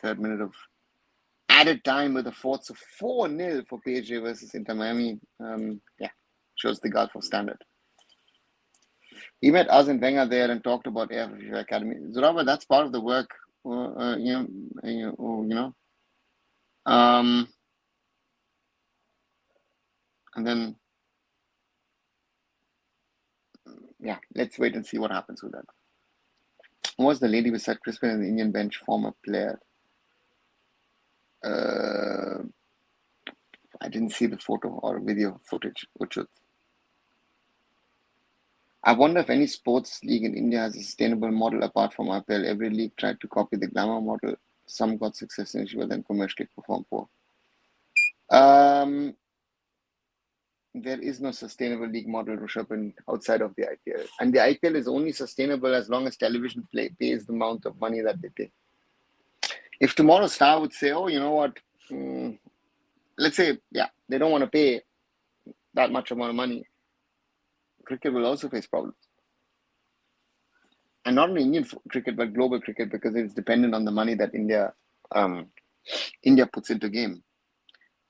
3rd minute of added time with a fourth. So 4-0 for PSG versus Inter Miami. Shows the Gulf of standard. He met Arsene Wenger there and talked about AIFF Academy. Zoraba, that's part of the work, and then, let's wait and see what happens with that. Who was the lady beside Crispin in the Indian bench, former player? I didn't see the photo or video footage, Uchut. I wonder if any sports league in India has a sustainable model apart from IPL. Every league tried to copy the glamour model. Some got success initially, but then commercially performed poor. There is no sustainable league model, Rishabh, outside of the IPL. And the IPL is only sustainable as long as television pays the amount of money that they pay. If tomorrow Star would say, oh, you know what, let's say, they don't want to pay that much amount of money, cricket will also face problems. And not only Indian cricket, but global cricket, because it's dependent on the money that India puts into game.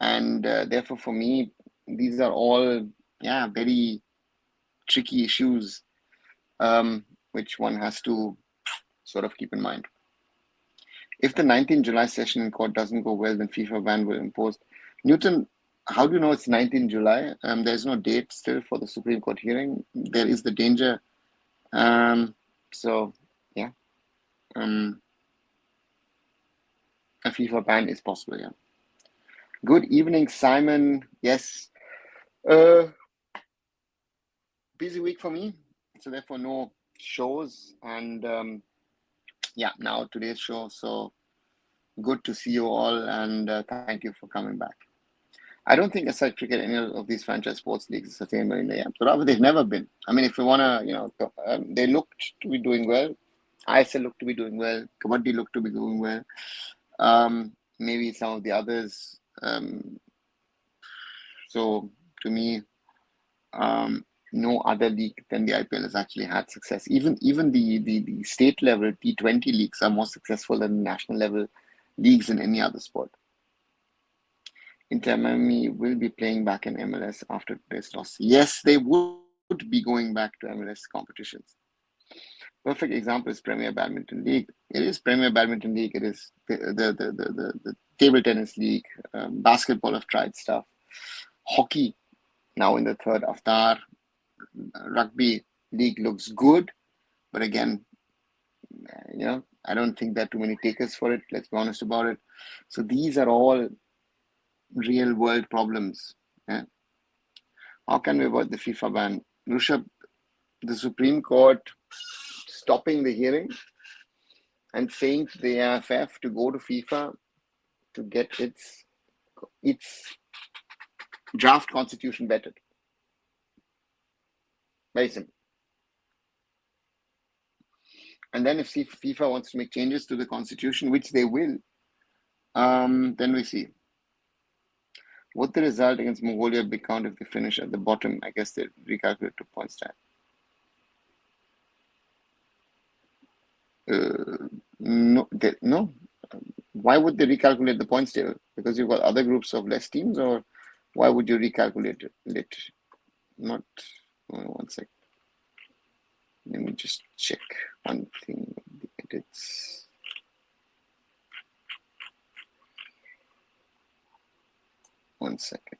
And therefore, for me, these are all, very tricky issues, which one has to sort of keep in mind. If the 19th July session in court doesn't go well, then FIFA ban will impose. Newton, how do you know it's 19th July? There's no date still for the Supreme Court hearing. There is the danger. A FIFA ban is possible, Good evening, Simon. Yes. Busy week for me, so therefore no shows. And now today's show. So good to see you all, and thank you for coming back. I don't think aside cricket, any of these franchise sports leagues is sustainable in the So rather, they've never been. I mean, if we want to, they looked to be doing well. ISL looked to be doing well. Kabaddi looked to be doing well. Maybe some of the others. So to me, no other league than the IPL has actually had success. Even the state level T20 leagues are more successful than the national level leagues in any other sport. Inter Miami will be playing back in MLS after today's loss. Yes, they would be going back to MLS competitions. Perfect example is Premier Badminton League. It is Premier Badminton League. It is the table tennis league. Basketball have tried stuff. Hockey now in the third avatar. Rugby league looks good, but again, I don't think there are too many takers for it. Let's be honest about it. So these are all real world problems. How can we avoid the FIFA ban? Rishabh, the Supreme Court stopping the hearing and saying to the AIFF to go to FIFA to get its draft constitution vetted. Very simple. And then if FIFA wants to make changes to the constitution, which they will, then we see. What the result against Mongolia big count if they finish at the bottom? I guess they recalculate to points time. No. Why would they recalculate the points table? Because you've got other groups of less teams, or why would you recalculate it? Not. One sec. Let me just check one thing. It's 1 second.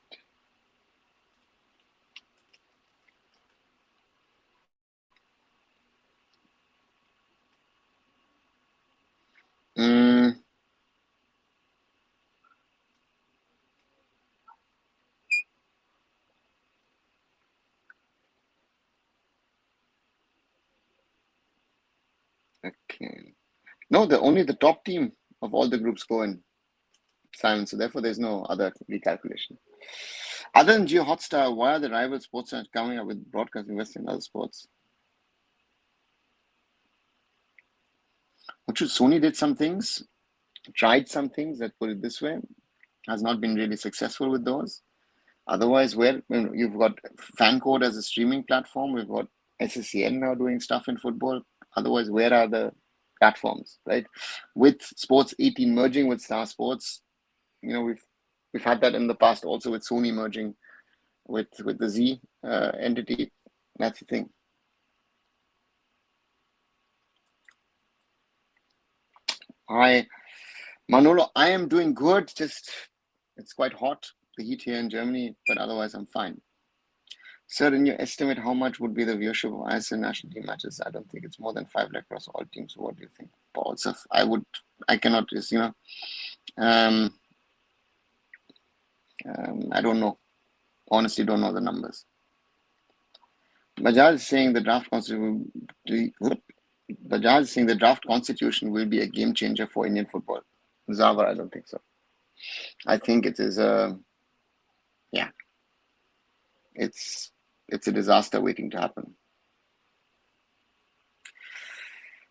Okay. No, only the top team of all the groups go in, Simon. So therefore, there's no other recalculation. Other than Geo Hotstar, why are the rival sports channels coming up with broadcast investing in other sports? Which Sony did some things, tried some things, let's put it this way, has not been really successful with those. Otherwise, you've got FanCode as a streaming platform, we've got SSCN now doing stuff in football. Otherwise, where are the platforms, right? With Sports 18 merging with Star Sports, we've had that in the past also with Sony merging with the Z entity. That's the thing. Hi, Manolo. I am doing good. Just it's quite hot, the heat here in Germany, but otherwise I'm fine. Sir, in your estimate, how much would be the viewership of ISL national team matches? I don't think it's more than 5 lakh across all teams. What do you think, Paul? So I cannot just, I don't know. Honestly, don't know the numbers. Bajaj is saying the draft constitution will be a game changer for Indian football. Zawar, I don't think so. I think it is it's a disaster waiting to happen.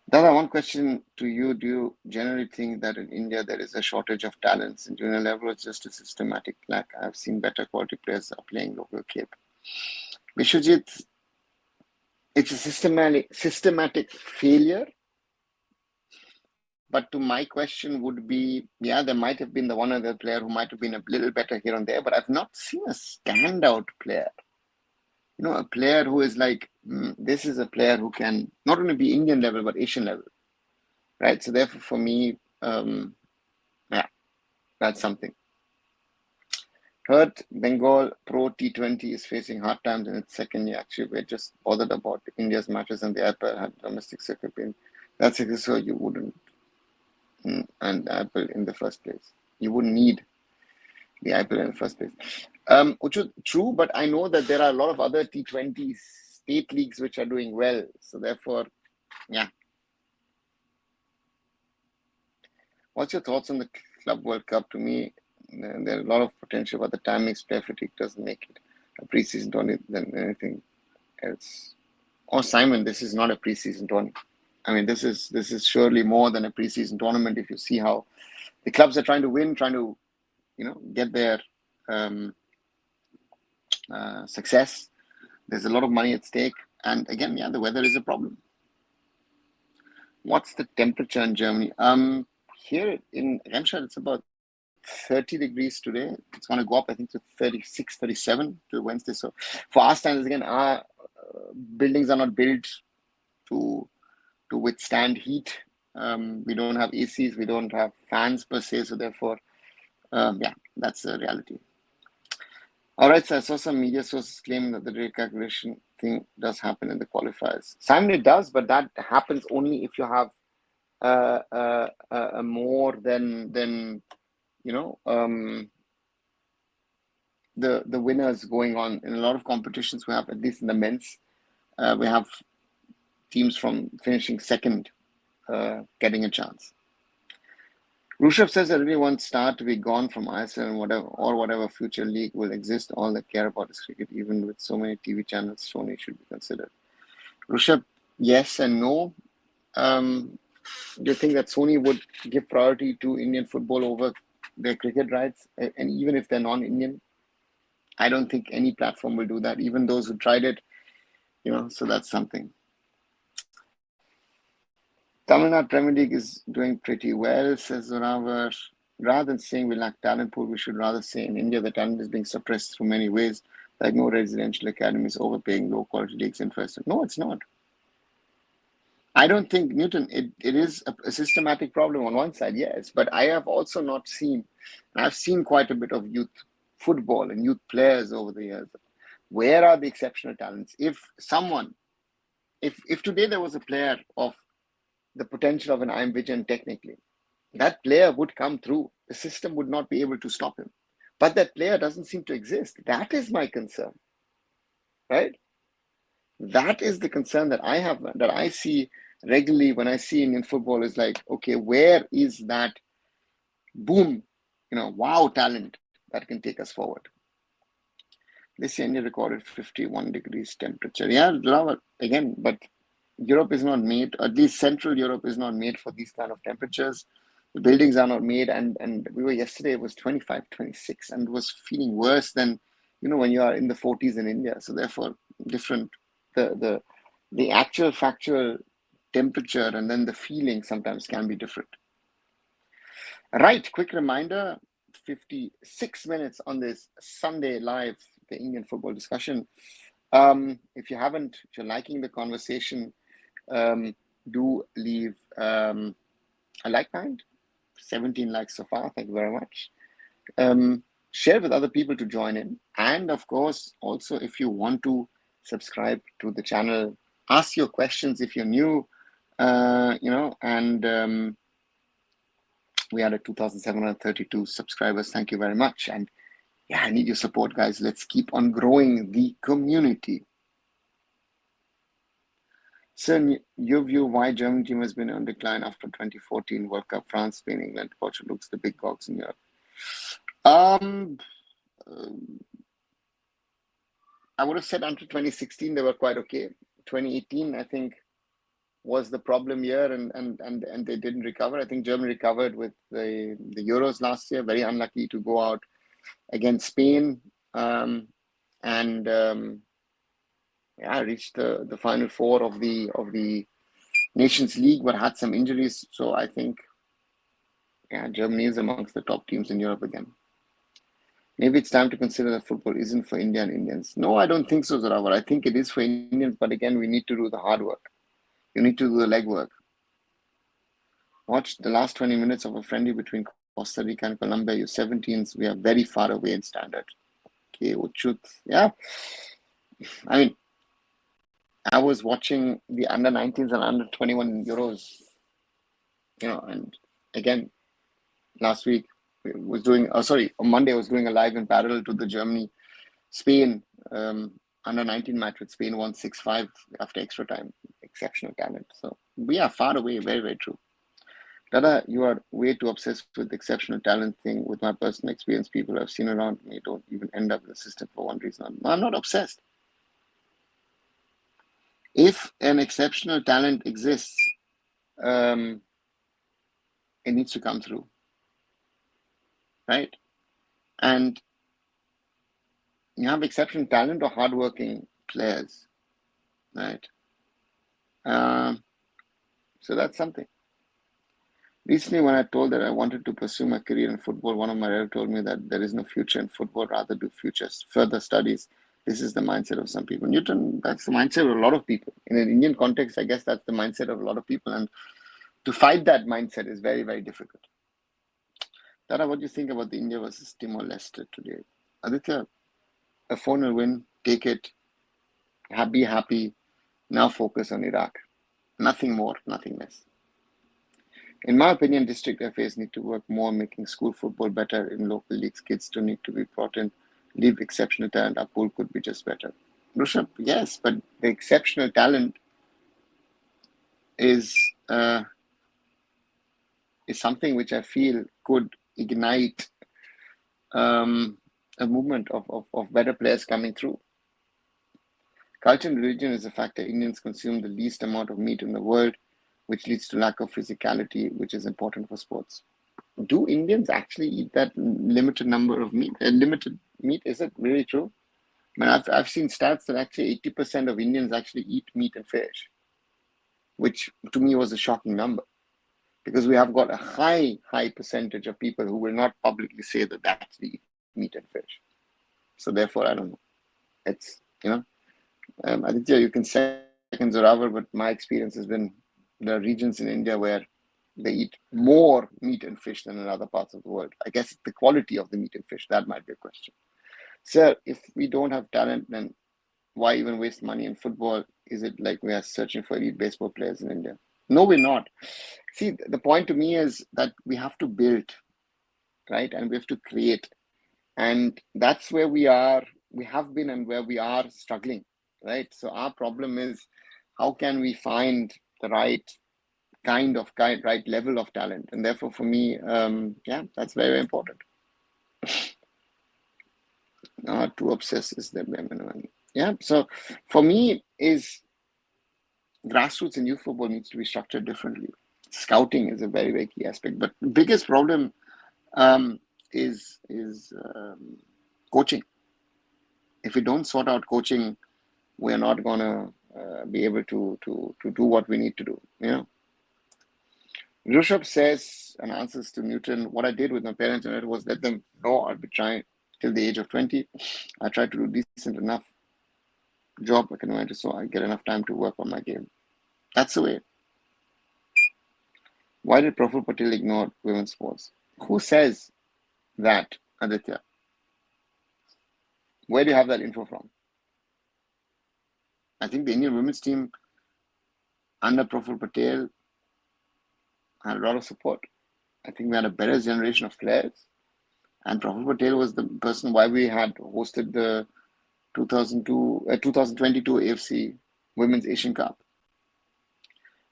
Dada, one question to you. Do you generally think that in India there is a shortage of talents in junior level, or just a systematic lack? I've seen better quality players are playing local Cape. Vishwajit, it's a systematic failure. But to my question would be, there might have been the one other player who might have been a little better here and there, but I've not seen a standout player. A player who is like, this is a player who can not only be Indian level, but Asian level, right? So therefore, for me, that's something. Heard Bengal Pro T20 is facing hard times in its second year. Actually, we're just bothered about India's matches and the IPL had domestic circuit been. That's so you wouldn't, and IPL in the first place. You wouldn't need the IPL in the first place. Which is true, but I know that there are a lot of other T20 state leagues which are doing well. So therefore, What's your thoughts on the Club World Cup? To me, there are a lot of potential, but the time makes player fatigue doesn't make it a preseason tourney than anything else. Simon, this is not a preseason tournament. I mean, this is surely more than a preseason tournament. If you see how the clubs are trying to win, trying to, get their success. There's a lot of money at stake, and again, the weather is a problem. What's the temperature in Germany? Here in Remscheid, it's about 30 degrees today. It's going to go up, I think, to 36, 37 till Wednesday. So for our standards, again, our buildings are not built to withstand heat. We don't have ACs, we don't have fans per se. So therefore, that's the reality. All right, so I saw some media sources claiming that the recalculation thing does happen in the qualifiers. Simon, it does, but that happens only if you have more than the winners going on. In a lot of competitions we have, at least in the men's, we have teams from finishing second getting a chance. Rushabh says I really want Star to be gone from ISL and whatever future league will exist. All they care about is cricket. Even with so many TV channels, Sony should be considered. Rushabh, yes and no. Do you think that Sony would give priority to Indian football over their cricket rights? And even if they're non-Indian, I don't think any platform will do that. Even those who tried it, so that's something. Tamil Nadu Premier League is doing pretty well, says Zoravar. Rather than saying we lack talent pool, we should rather say in India the talent is being suppressed through many ways, like no residential academies, overpaying, low quality leagues, infrastructure. No, it's not. I don't think, Newton, it is a systematic problem on one side, yes, but I have also not seen, I've seen quite a bit of youth football and youth players over the years. Where are the exceptional talents? If today there was a player of the potential of an IM Vision technically, that player would come through. The system would not be able to stop him. But that player doesn't seem to exist. That is my concern, right? That is the concern that I have, that I see regularly when I see Indian football, it's like, okay, where is that boom, wow talent that can take us forward? This year India recorded 51 degrees temperature. Yeah, again, but Europe is not made, at least Central Europe is not made for these kind of temperatures. The buildings are not made, and we were yesterday, it was 25, 26, and was feeling worse than, when you are in the 40s in India. So therefore, different, the actual factual temperature and then the feeling sometimes can be different. Right, quick reminder, 56 minutes on this Sunday live, the Indian football discussion. If you're liking the conversation, do leave a like behind. 17 likes so far. Thank you very much. Share with other people to join in. And of course, also, if you want to subscribe to the channel, ask your questions if you're new, and we are at 2,732 subscribers. Thank you very much. And yeah, I need your support, guys. Let's keep on growing the community. Sir, your view why German team has been on decline after 2014 World Cup, France, Spain, England, Portugal looks the big dogs in Europe. I would have said until 2016 they were quite okay. 2018, I think, was the problem year, and they didn't recover. I think Germany recovered with the Euros last year. Very unlucky to go out against Spain, reached the final four of the Nations League, but had some injuries. So I think, Germany is amongst the top teams in Europe again. Maybe it's time to consider that football isn't for India and Indians. No, I don't think so, Zorawar. I think it is for Indians, but again, we need to do the hard work. You need to do the legwork. Watch the last 20 minutes of a friendly between Costa Rica and Colombia. U17s, we are very far away in standard. Okay, Uchut. Yeah. I mean, I was watching the under-19s and under-21 Euros, and again, last week, on Monday I was doing a live in parallel to the Germany-Spain under-19 match with Spain won 6-5 after extra time. Exceptional talent. So we are far away, very, very true. Dada, you are way too obsessed with the exceptional talent thing. With my personal experience, people I've seen around me don't even end up in the system for one reason. I'm not obsessed. If an exceptional talent exists, it needs to come through, right? And you have exceptional talent or hardworking players, right? So that's something. Recently, when I told that I wanted to pursue my career in football, one of my relatives told me that there is no future in football, rather do further studies. This is the mindset of some people. Newton, that's the mindset of a lot of people. In an Indian context, I guess that's the mindset of a lot of people. And to fight that mindset is very, very difficult. Tara, what do you think about the India versus Timor-Leste today? Aditya, a 4-0 win, take it, be happy, now focus on Iraq. Nothing more, nothing less. In my opinion, district FAs need to work more making school football better in local leagues. Kids don't need to be brought in. Leave exceptional talent. Our pool could be just better. Rushabh, yes, but the exceptional talent is something which I feel could ignite a movement of better players coming through. Culture and religion is a factor. Indians consume the least amount of meat in the world, which leads to lack of physicality, which is important for sports. Do Indians actually eat that limited number of meat? Limited meat, is it really true? I mean, I've seen stats that actually 80% of Indians actually eat meat and fish, which to me was a shocking number, because we have got a high percentage of people who will not publicly say that they actually eat meat and fish. So therefore, I don't know. It's, I think you can second Zorawar, but my experience has been there are regions in India where they eat more meat and fish than in other parts of the world. I guess the quality of the meat and fish, that might be a question. Sir, if we don't have talent, then why even waste money in football? Is it like we are searching for elite baseball players in India? No, we're not. See, the point to me is that we have to build, right? And we have to create. And that's where we have been and where we are struggling, right? So our problem is, how can we find the right right level of talent. And therefore, for me, yeah, that's very, very important. Too obsessed is the minimum. Yeah. So for me, is grassroots in youth football needs to be structured differently. Scouting is a very, very key aspect. But the biggest problem is coaching. If we don't sort out coaching, we're not gonna be able to do what we need to do. You know. Rishabh says and answers to Newton, what I did with my parents was let them know I'll be trying till the age of 20. I tried to do decent enough job I can manage so I get enough time to work on my game. That's the way. Why did Praful Patel ignore women's sports? Who says that, Aditya? Where do you have that info from? I think the Indian women's team under Praful Patel had a lot of support. I think we had a better generation of players. And Praful Patel was the person why we had hosted the 2022 AFC Women's Asian Cup.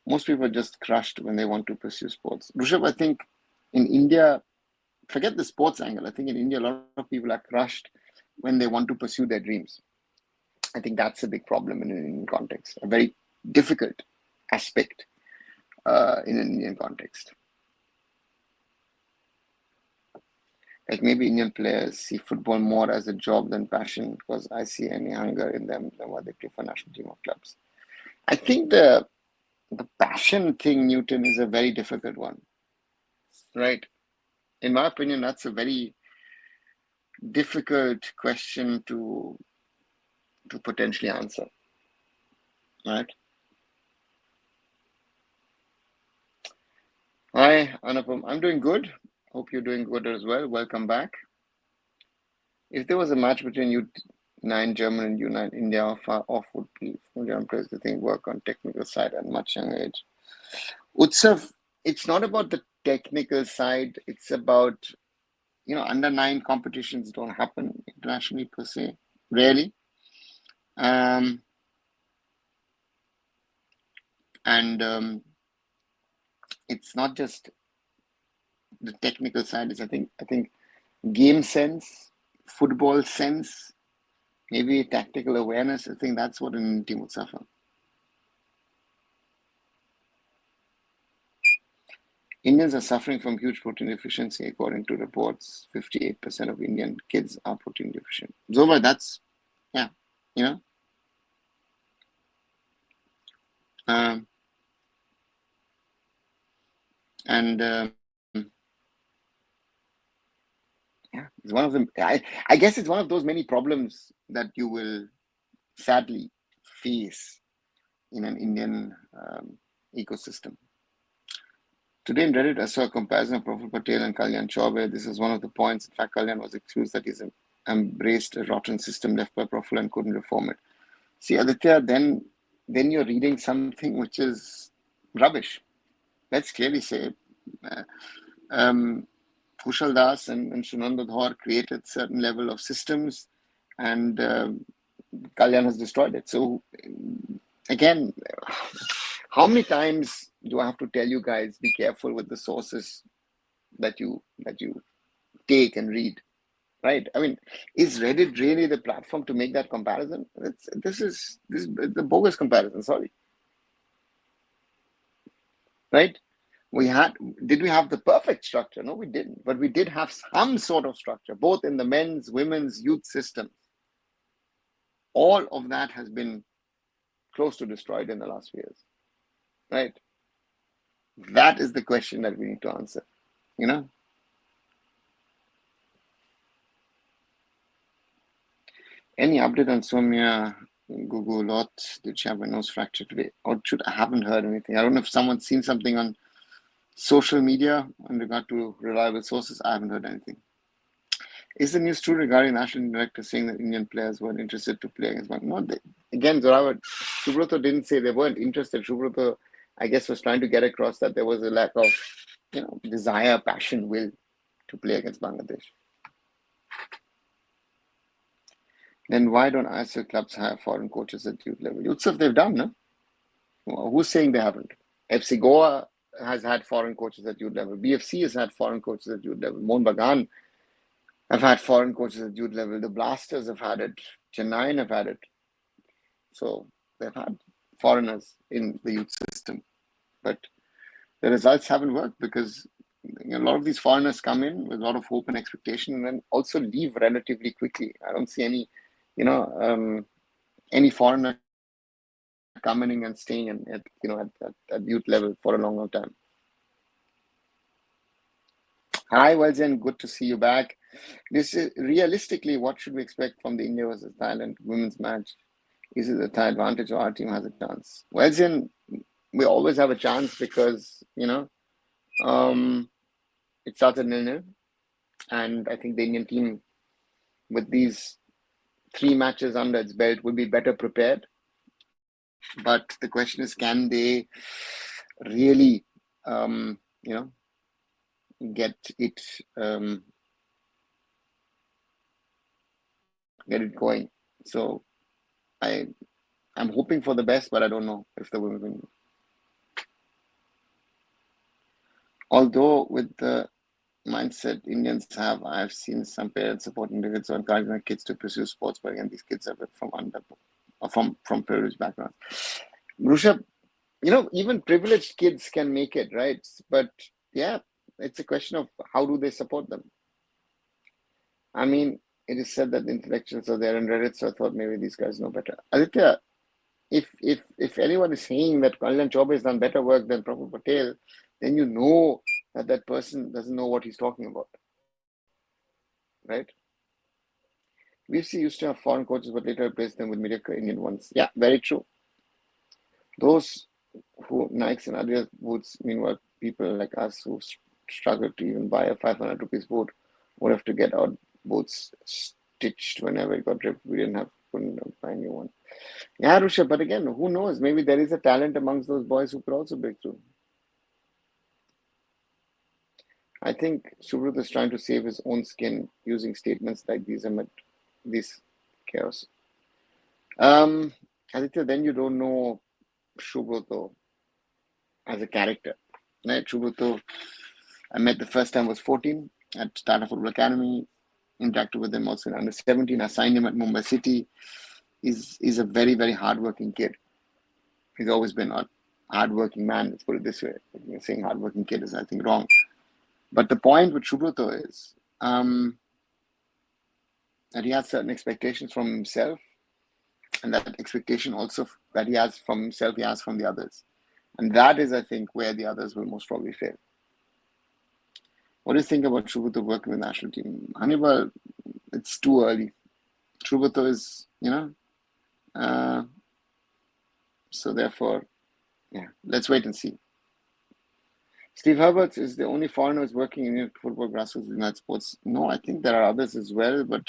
Most people are just crushed when they want to pursue sports. Rishabh, I think in India, forget the sports angle. I think in India, a lot of people are crushed when they want to pursue their dreams. I think that's a big problem in an Indian context, a very difficult aspect in an Indian context. Like maybe Indian players see football more as a job than passion because I see any hunger in them than what they play for national team of clubs. I think the passion thing, Newton, is a very difficult one, right? In my opinion, that's a very difficult question to potentially answer, right? Hi, Anupam. I'm doing good. Hope you're doing good as well. Welcome back. If there was a match between U9 German and U9 India, how far off would be from young players to think work on technical side at much younger age? Utsav, it's not about the technical side. It's about, under 9 competitions don't happen internationally per se, rarely. It's not just the technical side. I think game sense, football sense, maybe tactical awareness. I think that's what an Indian team would suffer. Indians are suffering from huge protein deficiency, according to reports. 58% of Indian kids are protein deficient. Zoba, that's, yeah, yeah, it's one of them. I guess it's one of those many problems that you will sadly face in an Indian ecosystem. Today in Reddit, I saw a comparison of Praful Patel and Kalyan Chaubey. This is one of the points. In fact, Kalyan was accused that he's embraced a rotten system left by Praful and couldn't reform it. See, Aditya, then you're reading something which is rubbish. Let's clearly say Kushal Das and Sunanda Dhor created certain level of systems and Kalyan has destroyed it. So again, how many times do I have to tell you guys, be careful with the sources that you take and read, right? I mean, is Reddit really the platform to make that comparison? This is the bogus comparison, sorry. Right? Did we have the perfect structure? No, we didn't. But we did have some sort of structure, both in the men's, women's, youth systems. All of that has been close to destroyed in the last few years. Right? That is the question that we need to answer. Any update on Soumya Gugu Lot? Did she have a nose fracture today? Or I haven't heard anything. I don't know if someone's seen something on social media in regard to reliable sources. I haven't heard anything. Is the news true regarding national director saying that Indian players weren't interested to play against one? No, again, Zorawat, Subroto didn't say they weren't interested. Subroto, I guess, was trying to get across that there was a lack of, desire, passion, will to play against Bangladesh. Then why don't ISL clubs hire foreign coaches at youth level? Youths, they've done, no? Who's saying they haven't? FC Goa has had foreign coaches at youth level. BFC has had foreign coaches at youth level. Mohun Bagan have had foreign coaches at youth level. The Blasters have had it. Chennai have had it. So they've had foreigners in the youth system. But the results haven't worked because a lot of these foreigners come in with a lot of hope and expectation and then also leave relatively quickly. I don't see any foreigner coming in and staying at youth level for a long time. Hi, Welzen, good to see you back. This is realistically, what should we expect from the India versus Thailand women's match? Is it a Thai advantage or our team has a chance? Welzen, we always have a chance because it starts at 0-0, and I think the Indian team with these 3 matches under its belt will be better prepared. But the question is, can they really get it going? So I'm hoping for the best, but I don't know if the women win. Although with the mindset Indians have, I've seen some parents supporting the kids or encouraging their kids to pursue sports, but again, these kids are from privileged backgrounds. Rushabh, even privileged kids can make it, right? But yeah, it's a question of how do they support them. I mean, it is said that the intellectuals are there in Reddit, so I thought maybe these guys know better. Aditya, if anyone is saying that Kalyan Chaubey has done better work than Prabhu Patel, then you know that person doesn't know what he's talking about, right? VFC used to have foreign coaches, but later replaced them with mediocre Indian ones. Yeah, very true. Those who Nikes and Adidas boots, meanwhile, people like us who struggle to even buy a 500 rupees boot would have to get our boots stitched whenever it got ripped. We couldn't buy a new one. Yeah, Rusha, but again, who knows? Maybe there is a talent amongst those boys who could also break through. I think Subrata is trying to save his own skin using statements like these amid this chaos. Aditya, then you don't know Subrata as a character. Right? Subrata, I met the first time was 14 at Tata Football Academy, interacted with him also in under 17. I signed him at Mumbai City. He's a very, very hardworking kid. He's always been a hardworking man, let's put it this way. Saying hardworking kid is, I think, wrong. But the point with Subrata is that he has certain expectations from himself, and that expectation also that he has from himself, he has from the others. And that is, I think, where the others will most probably fail. What do you think about Subrata working with the national team? Hannibal, it's too early. Subrata is, so therefore, yeah, let's wait and see. Steve Herbert is the only foreigner who's working in football grassroots United Sports. No, I think there are others as well, but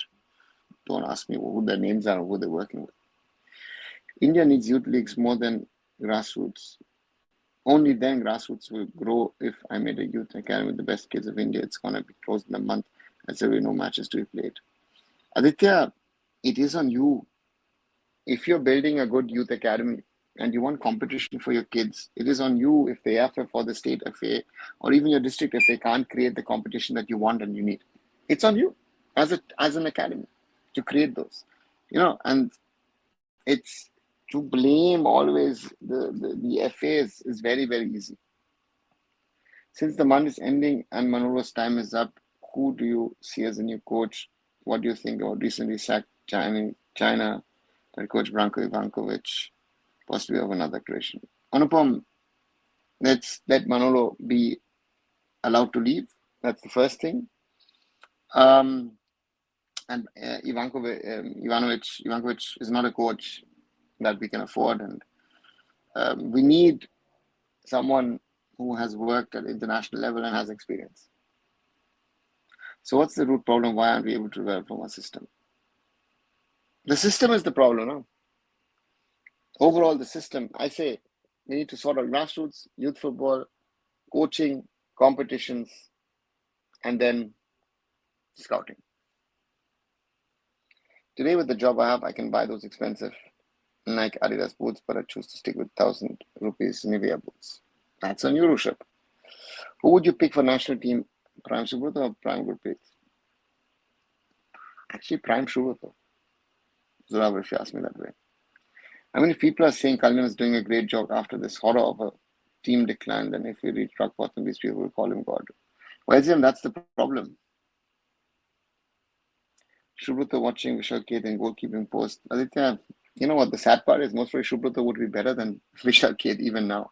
don't ask me who their names are or who they're working with. India needs youth leagues more than grassroots. Only then grassroots will grow. If I made a youth academy with the best kids of India, it's going to be closed in a month as there will be no matches to be played. Aditya, it is on you. If you're building a good youth academy and you want competition for your kids, it is on you if the AIFF or the state FA or even your district FA can't create the competition that you want and you need. It's on you as an academy to create those. And it's to blame always the FAs is very, very easy. Since the month is ending and Manolo's time is up, who do you see as a new coach? What do you think about recently sacked China coach Branko Ivankovic, possibly of another creation? Anupam, let's let Manolo be allowed to leave. That's the first thing. And Ivankovic is not a coach that we can afford, and we need someone who has worked at international level and has experience. So what's the root problem? Why aren't we able to develop from our system? The system is the problem, no? Overall, the system, I say, we need to sort out grassroots, youth football, coaching, competitions, and then scouting. Today, with the job I have, I can buy those expensive Nike Adidas boots, but I choose to stick with 1,000 rupees Nivea boots. That's on you, Rushabh. Who would you pick for national team? Prime Subrata or Prime Gurpreet? Actually, Prime Subrata. Zoravar, if you ask me that way. I mean, if people are saying Kalyan is doing a great job after this horror of a team decline, then if we reach rock bottom, these people will call him God. Well, Jim, that's the problem. Subrata watching Vishal Keth in goalkeeping post. Aditya, you know what the sad part is? Most probably Subrata would be better than Vishal Keth even now.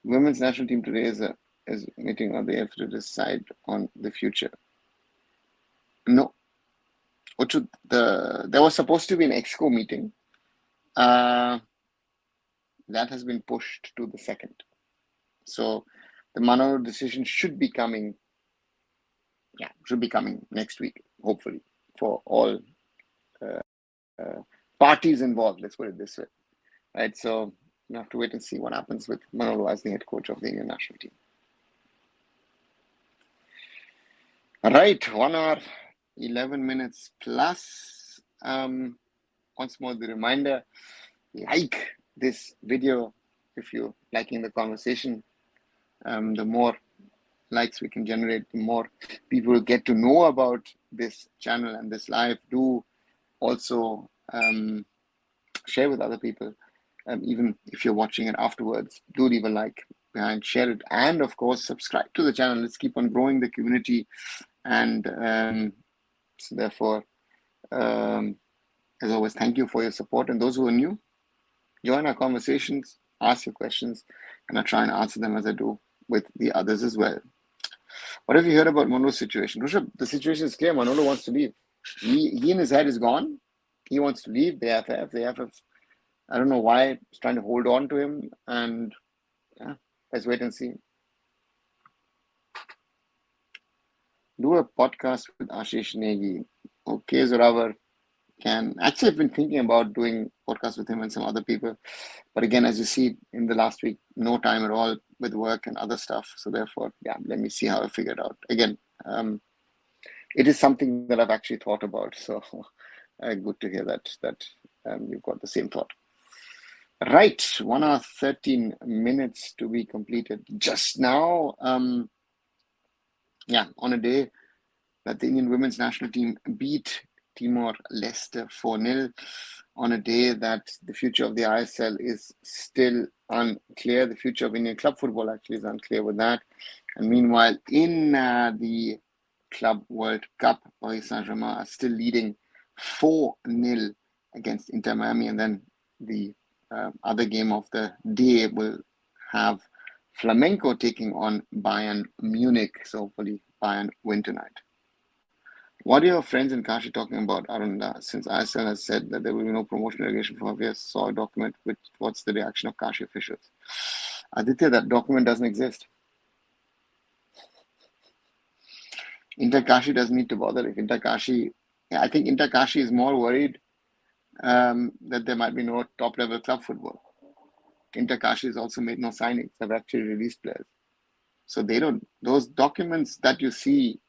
Women's national team today is meeting on the AIFF to decide on the future. No. There was supposed to be an EXCO meeting. That has been pushed to the 2nd. So the Manoro decision should be coming next week, hopefully, for all parties involved. Let's put it this way, right? So you have to wait and see what happens with Manolo as the head coach of the Indian national team. All right, 1 hour, 11 minutes plus. Once more, the reminder, like this video if you're liking the conversation. The more likes we can generate, the more people will get to know about this channel and this live. Do also share with other people, even if you're watching it afterwards. Do leave a like behind, share it, and of course subscribe to the channel. Let's keep on growing the community. And so therefore, as always, thank you for your support. And those who are new, join our conversations, ask your questions, and I'll try and answer them as I do with the others as well. What have you heard about Manolo's situation? Rushabh, the situation is clear. Manolo wants to leave. He in his head is gone. He wants to leave the AIFF. I don't know why it's trying to hold on to him. And yeah, let's wait and see. Do a podcast with Ashish Negi. Okay, Zoravar can. Actually, I've been thinking about doing podcasts with him and some other people. But again, as you see in the last week, no time at all with work and other stuff. So therefore, yeah, let me see how I figure it out. Again, it is something that I've actually thought about. So good to hear that you've got the same thought. Right, 1 hour, 13 minutes to be completed just now. Yeah, on a day that the Indian women's national team beat Timor-Leste 4-0, on a day that the future of the ISL is still unclear. The future of Indian club football actually is unclear with that. And meanwhile, in the Club World Cup, Paris Saint-Germain are still leading 4-0 against Inter Miami. And then the other game of the day will have Flamenco taking on Bayern Munich. So hopefully Bayern win tonight. What are your friends in Kashi talking about, Arun? Since ISL has said that there will be no promotion relegation for 5 years, saw a document with what's the reaction of Kashi officials? Aditya, that document doesn't exist. Inter Kashi doesn't need to bother. If Inter Kashi, I think Inter Kashi is more worried that there might be no top level club football. Inter Kashi has also made no signings, have actually released players. So they don't, those documents that you see,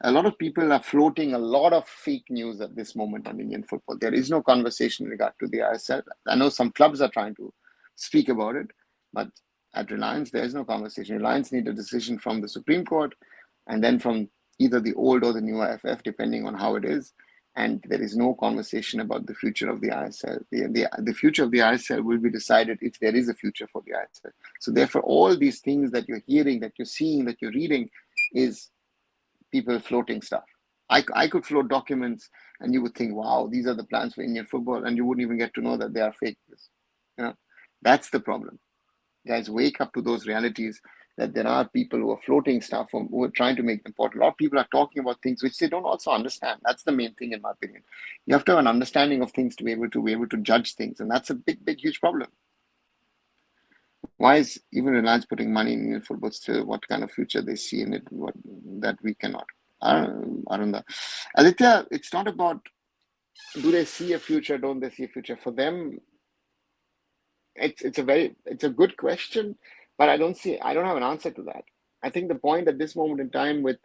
a lot of people are floating a lot of fake news at this moment on Indian football. There is no conversation in regard to the ISL. I know some clubs are trying to speak about it, but at Reliance, there is no conversation. Reliance need a decision from the Supreme Court and then from either the old or the new AIFF, depending on how it is. And there is no conversation about the future of the ISL. The future of the ISL will be decided if there is a future for the ISL. So therefore, all these things that you're hearing, that you're seeing, that you're reading is people floating stuff. I could float documents and you would think, wow, these are the plans for Indian football, and you wouldn't even get to know that they are fake news. You know, that's the problem. Guys, wake up to those realities that there are people who are floating stuff, who are trying to make them important. A lot of people are talking about things which they don't also understand. That's the main thing, in my opinion. You have to have an understanding of things to be able to judge things, and that's a big, huge problem. Why is even Reliance putting money in Indian football still? What kind of future they see in it that we cannot? I don't know. Aditya, it's not about do they see a future, don't they see a future. For them, it's a good question, but I don't have an answer to that. I think the point at this moment in time with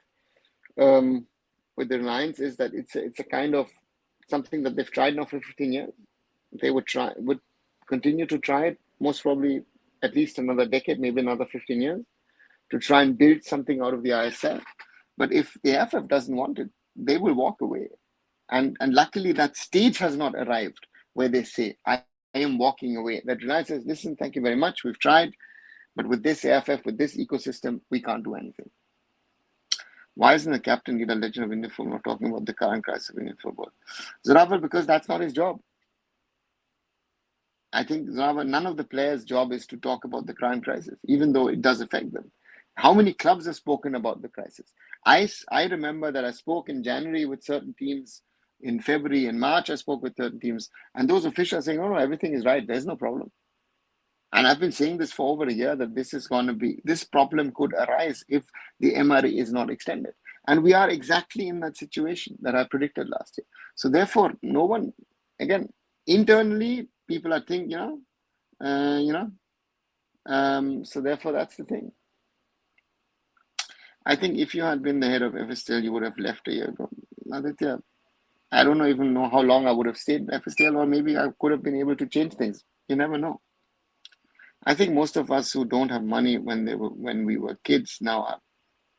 the Reliance is that it's a kind of something that they've tried now for 15 years. They would continue to try it, most probably at least another decade, maybe another 15 years, to try and build something out of the ISL. But if the AIFF doesn't want it, they will walk away. And luckily, that stage has not arrived where they say, I am walking away. That Reliance says, listen, thank you very much. We've tried. But with this AIFF, with this ecosystem, we can't do anything. Why isn't the captain, leader, legend of Indian football, not talking about the current crisis of Indian football? Zorawar, because that's not his job. I think Zorawar, none of the players' job is to talk about the current crisis, even though it does affect them. How many clubs have spoken about the crisis? I remember that I spoke in January with certain teams. In February and March, I spoke with certain teams. And those officials are saying, no, everything is right. There's no problem. And I've been saying this for over a year, that this problem could arise if the MRE is not extended. And we are exactly in that situation that I predicted last year. So therefore, no one, again, internally, people are thinking, so therefore, that's the thing. I think if you had been the head of FSTL, you would have left a year ago. Aditya, I don't even know how long I would have stayed in FSTL, or maybe I could have been able to change things. You never know. I think most of us who don't have money when we were kids now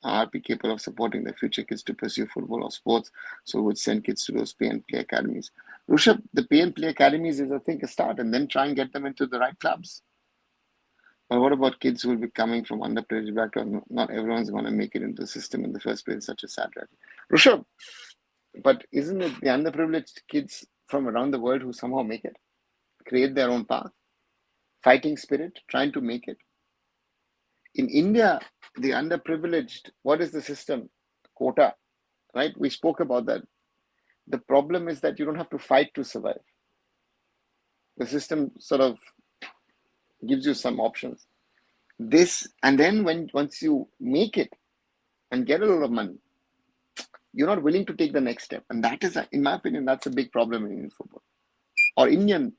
are capable of supporting their future kids to pursue football or sports, so we would send kids to those pay and play academies. Rushabh, the pay and play academies is, I think, a start, and then try and get them into the right clubs. But what about kids who will be coming from underprivileged backgrounds? Not everyone's going to make it into the system in the first place. Such a sad reality. Rushabh, but isn't it the underprivileged kids from around the world who somehow make it, create their own path, fighting spirit, trying to make it? In India, the underprivileged, what is the system? Quota, right? We spoke about that. The problem is that you don't have to fight to survive. The system sort of gives you some options. And then once you make it and get a lot of money, you're not willing to take the next step. And that is, in my opinion, that's a big problem in Indian football or Indian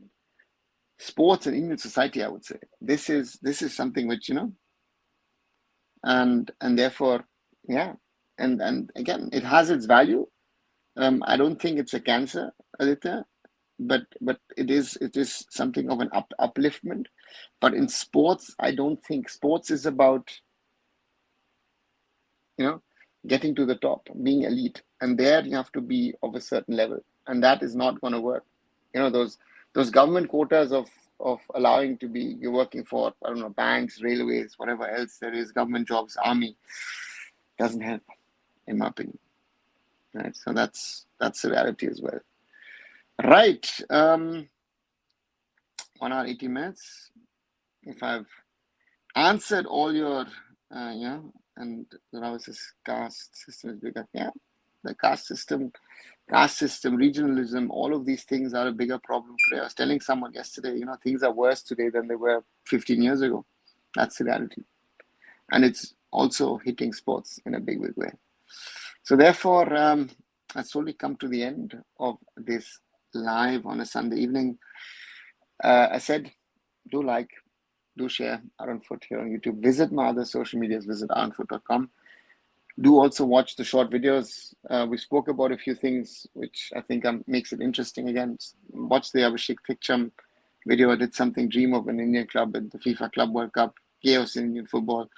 sports and Indian society, I would say. This is something which, and therefore, yeah. And again, it has its value. I don't think it's a cancer, Aditya, but it is something of an upliftment. But in sports, I don't think sports is about, getting to the top, being elite. And there you have to be of a certain level. And that is not going to work. Those government quotas of allowing to be, you're working for, I don't know, banks, railways, whatever else there is, government jobs, army, doesn't help, in my opinion. Right. So that's the reality as well. Right. 1 hour, 80 minutes. If I've answered all your, and now it's this caste system is bigger. Yeah, the caste system, regionalism, all of these things are a bigger problem today. I was telling someone yesterday, things are worse today than they were 15 years ago. That's the reality. And it's also hitting sports in a big way. So therefore, I slowly come to the end of this live on a Sunday evening. I said, do like, do share arunfoot here on YouTube. Visit my other social medias, visit arunfoot.com. Do also watch the short videos. We spoke about a few things which I think makes it interesting again. Watch the Abhishek Thikcham video. I did something, dream of an Indian club at the FIFA Club World Cup, chaos in Indian football.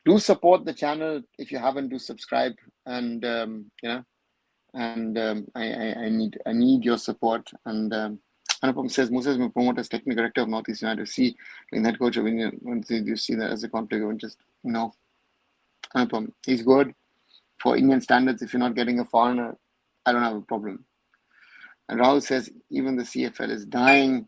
Do support the channel. If you haven't, do subscribe. And, I need your support. And Anupam says, Musa has been promoted as technical director of Northeast United FC, being head coach of Indian. Do you see that as a conflict of interest? No. Anupam, he's good for Indian standards. If you're not getting a foreigner, I don't have a problem. And Rahul says, even the CFL is dying.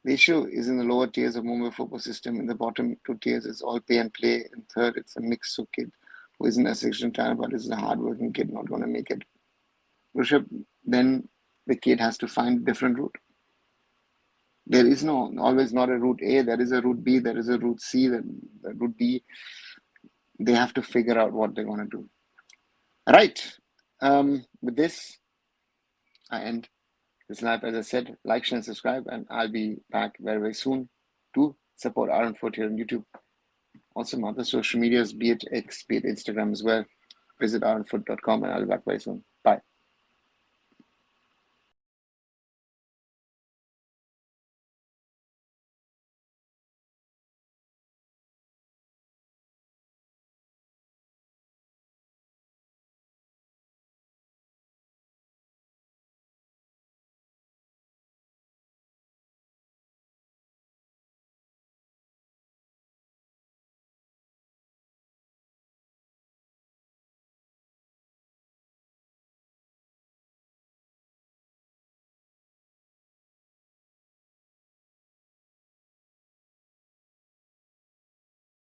The issue is in the lower tiers of Mumbai football system. In the bottom 2 tiers, it's all pay and play. And third, it's a mix of kid who isn't a section talent, but is a hardworking kid, not going to make it. Rishabh, then the kid has to find a different route. There is always not a route A. There is a route B. There is a route C. The route D. They have to figure out what they're going to do. Right. With this, I end this live. As I said, like, share, and subscribe, and I'll be back very, very soon to support arunfoot here on YouTube. Also, my other social medias, be it X, be it Instagram as well. Visit arunfoot.com, and I'll be back very soon.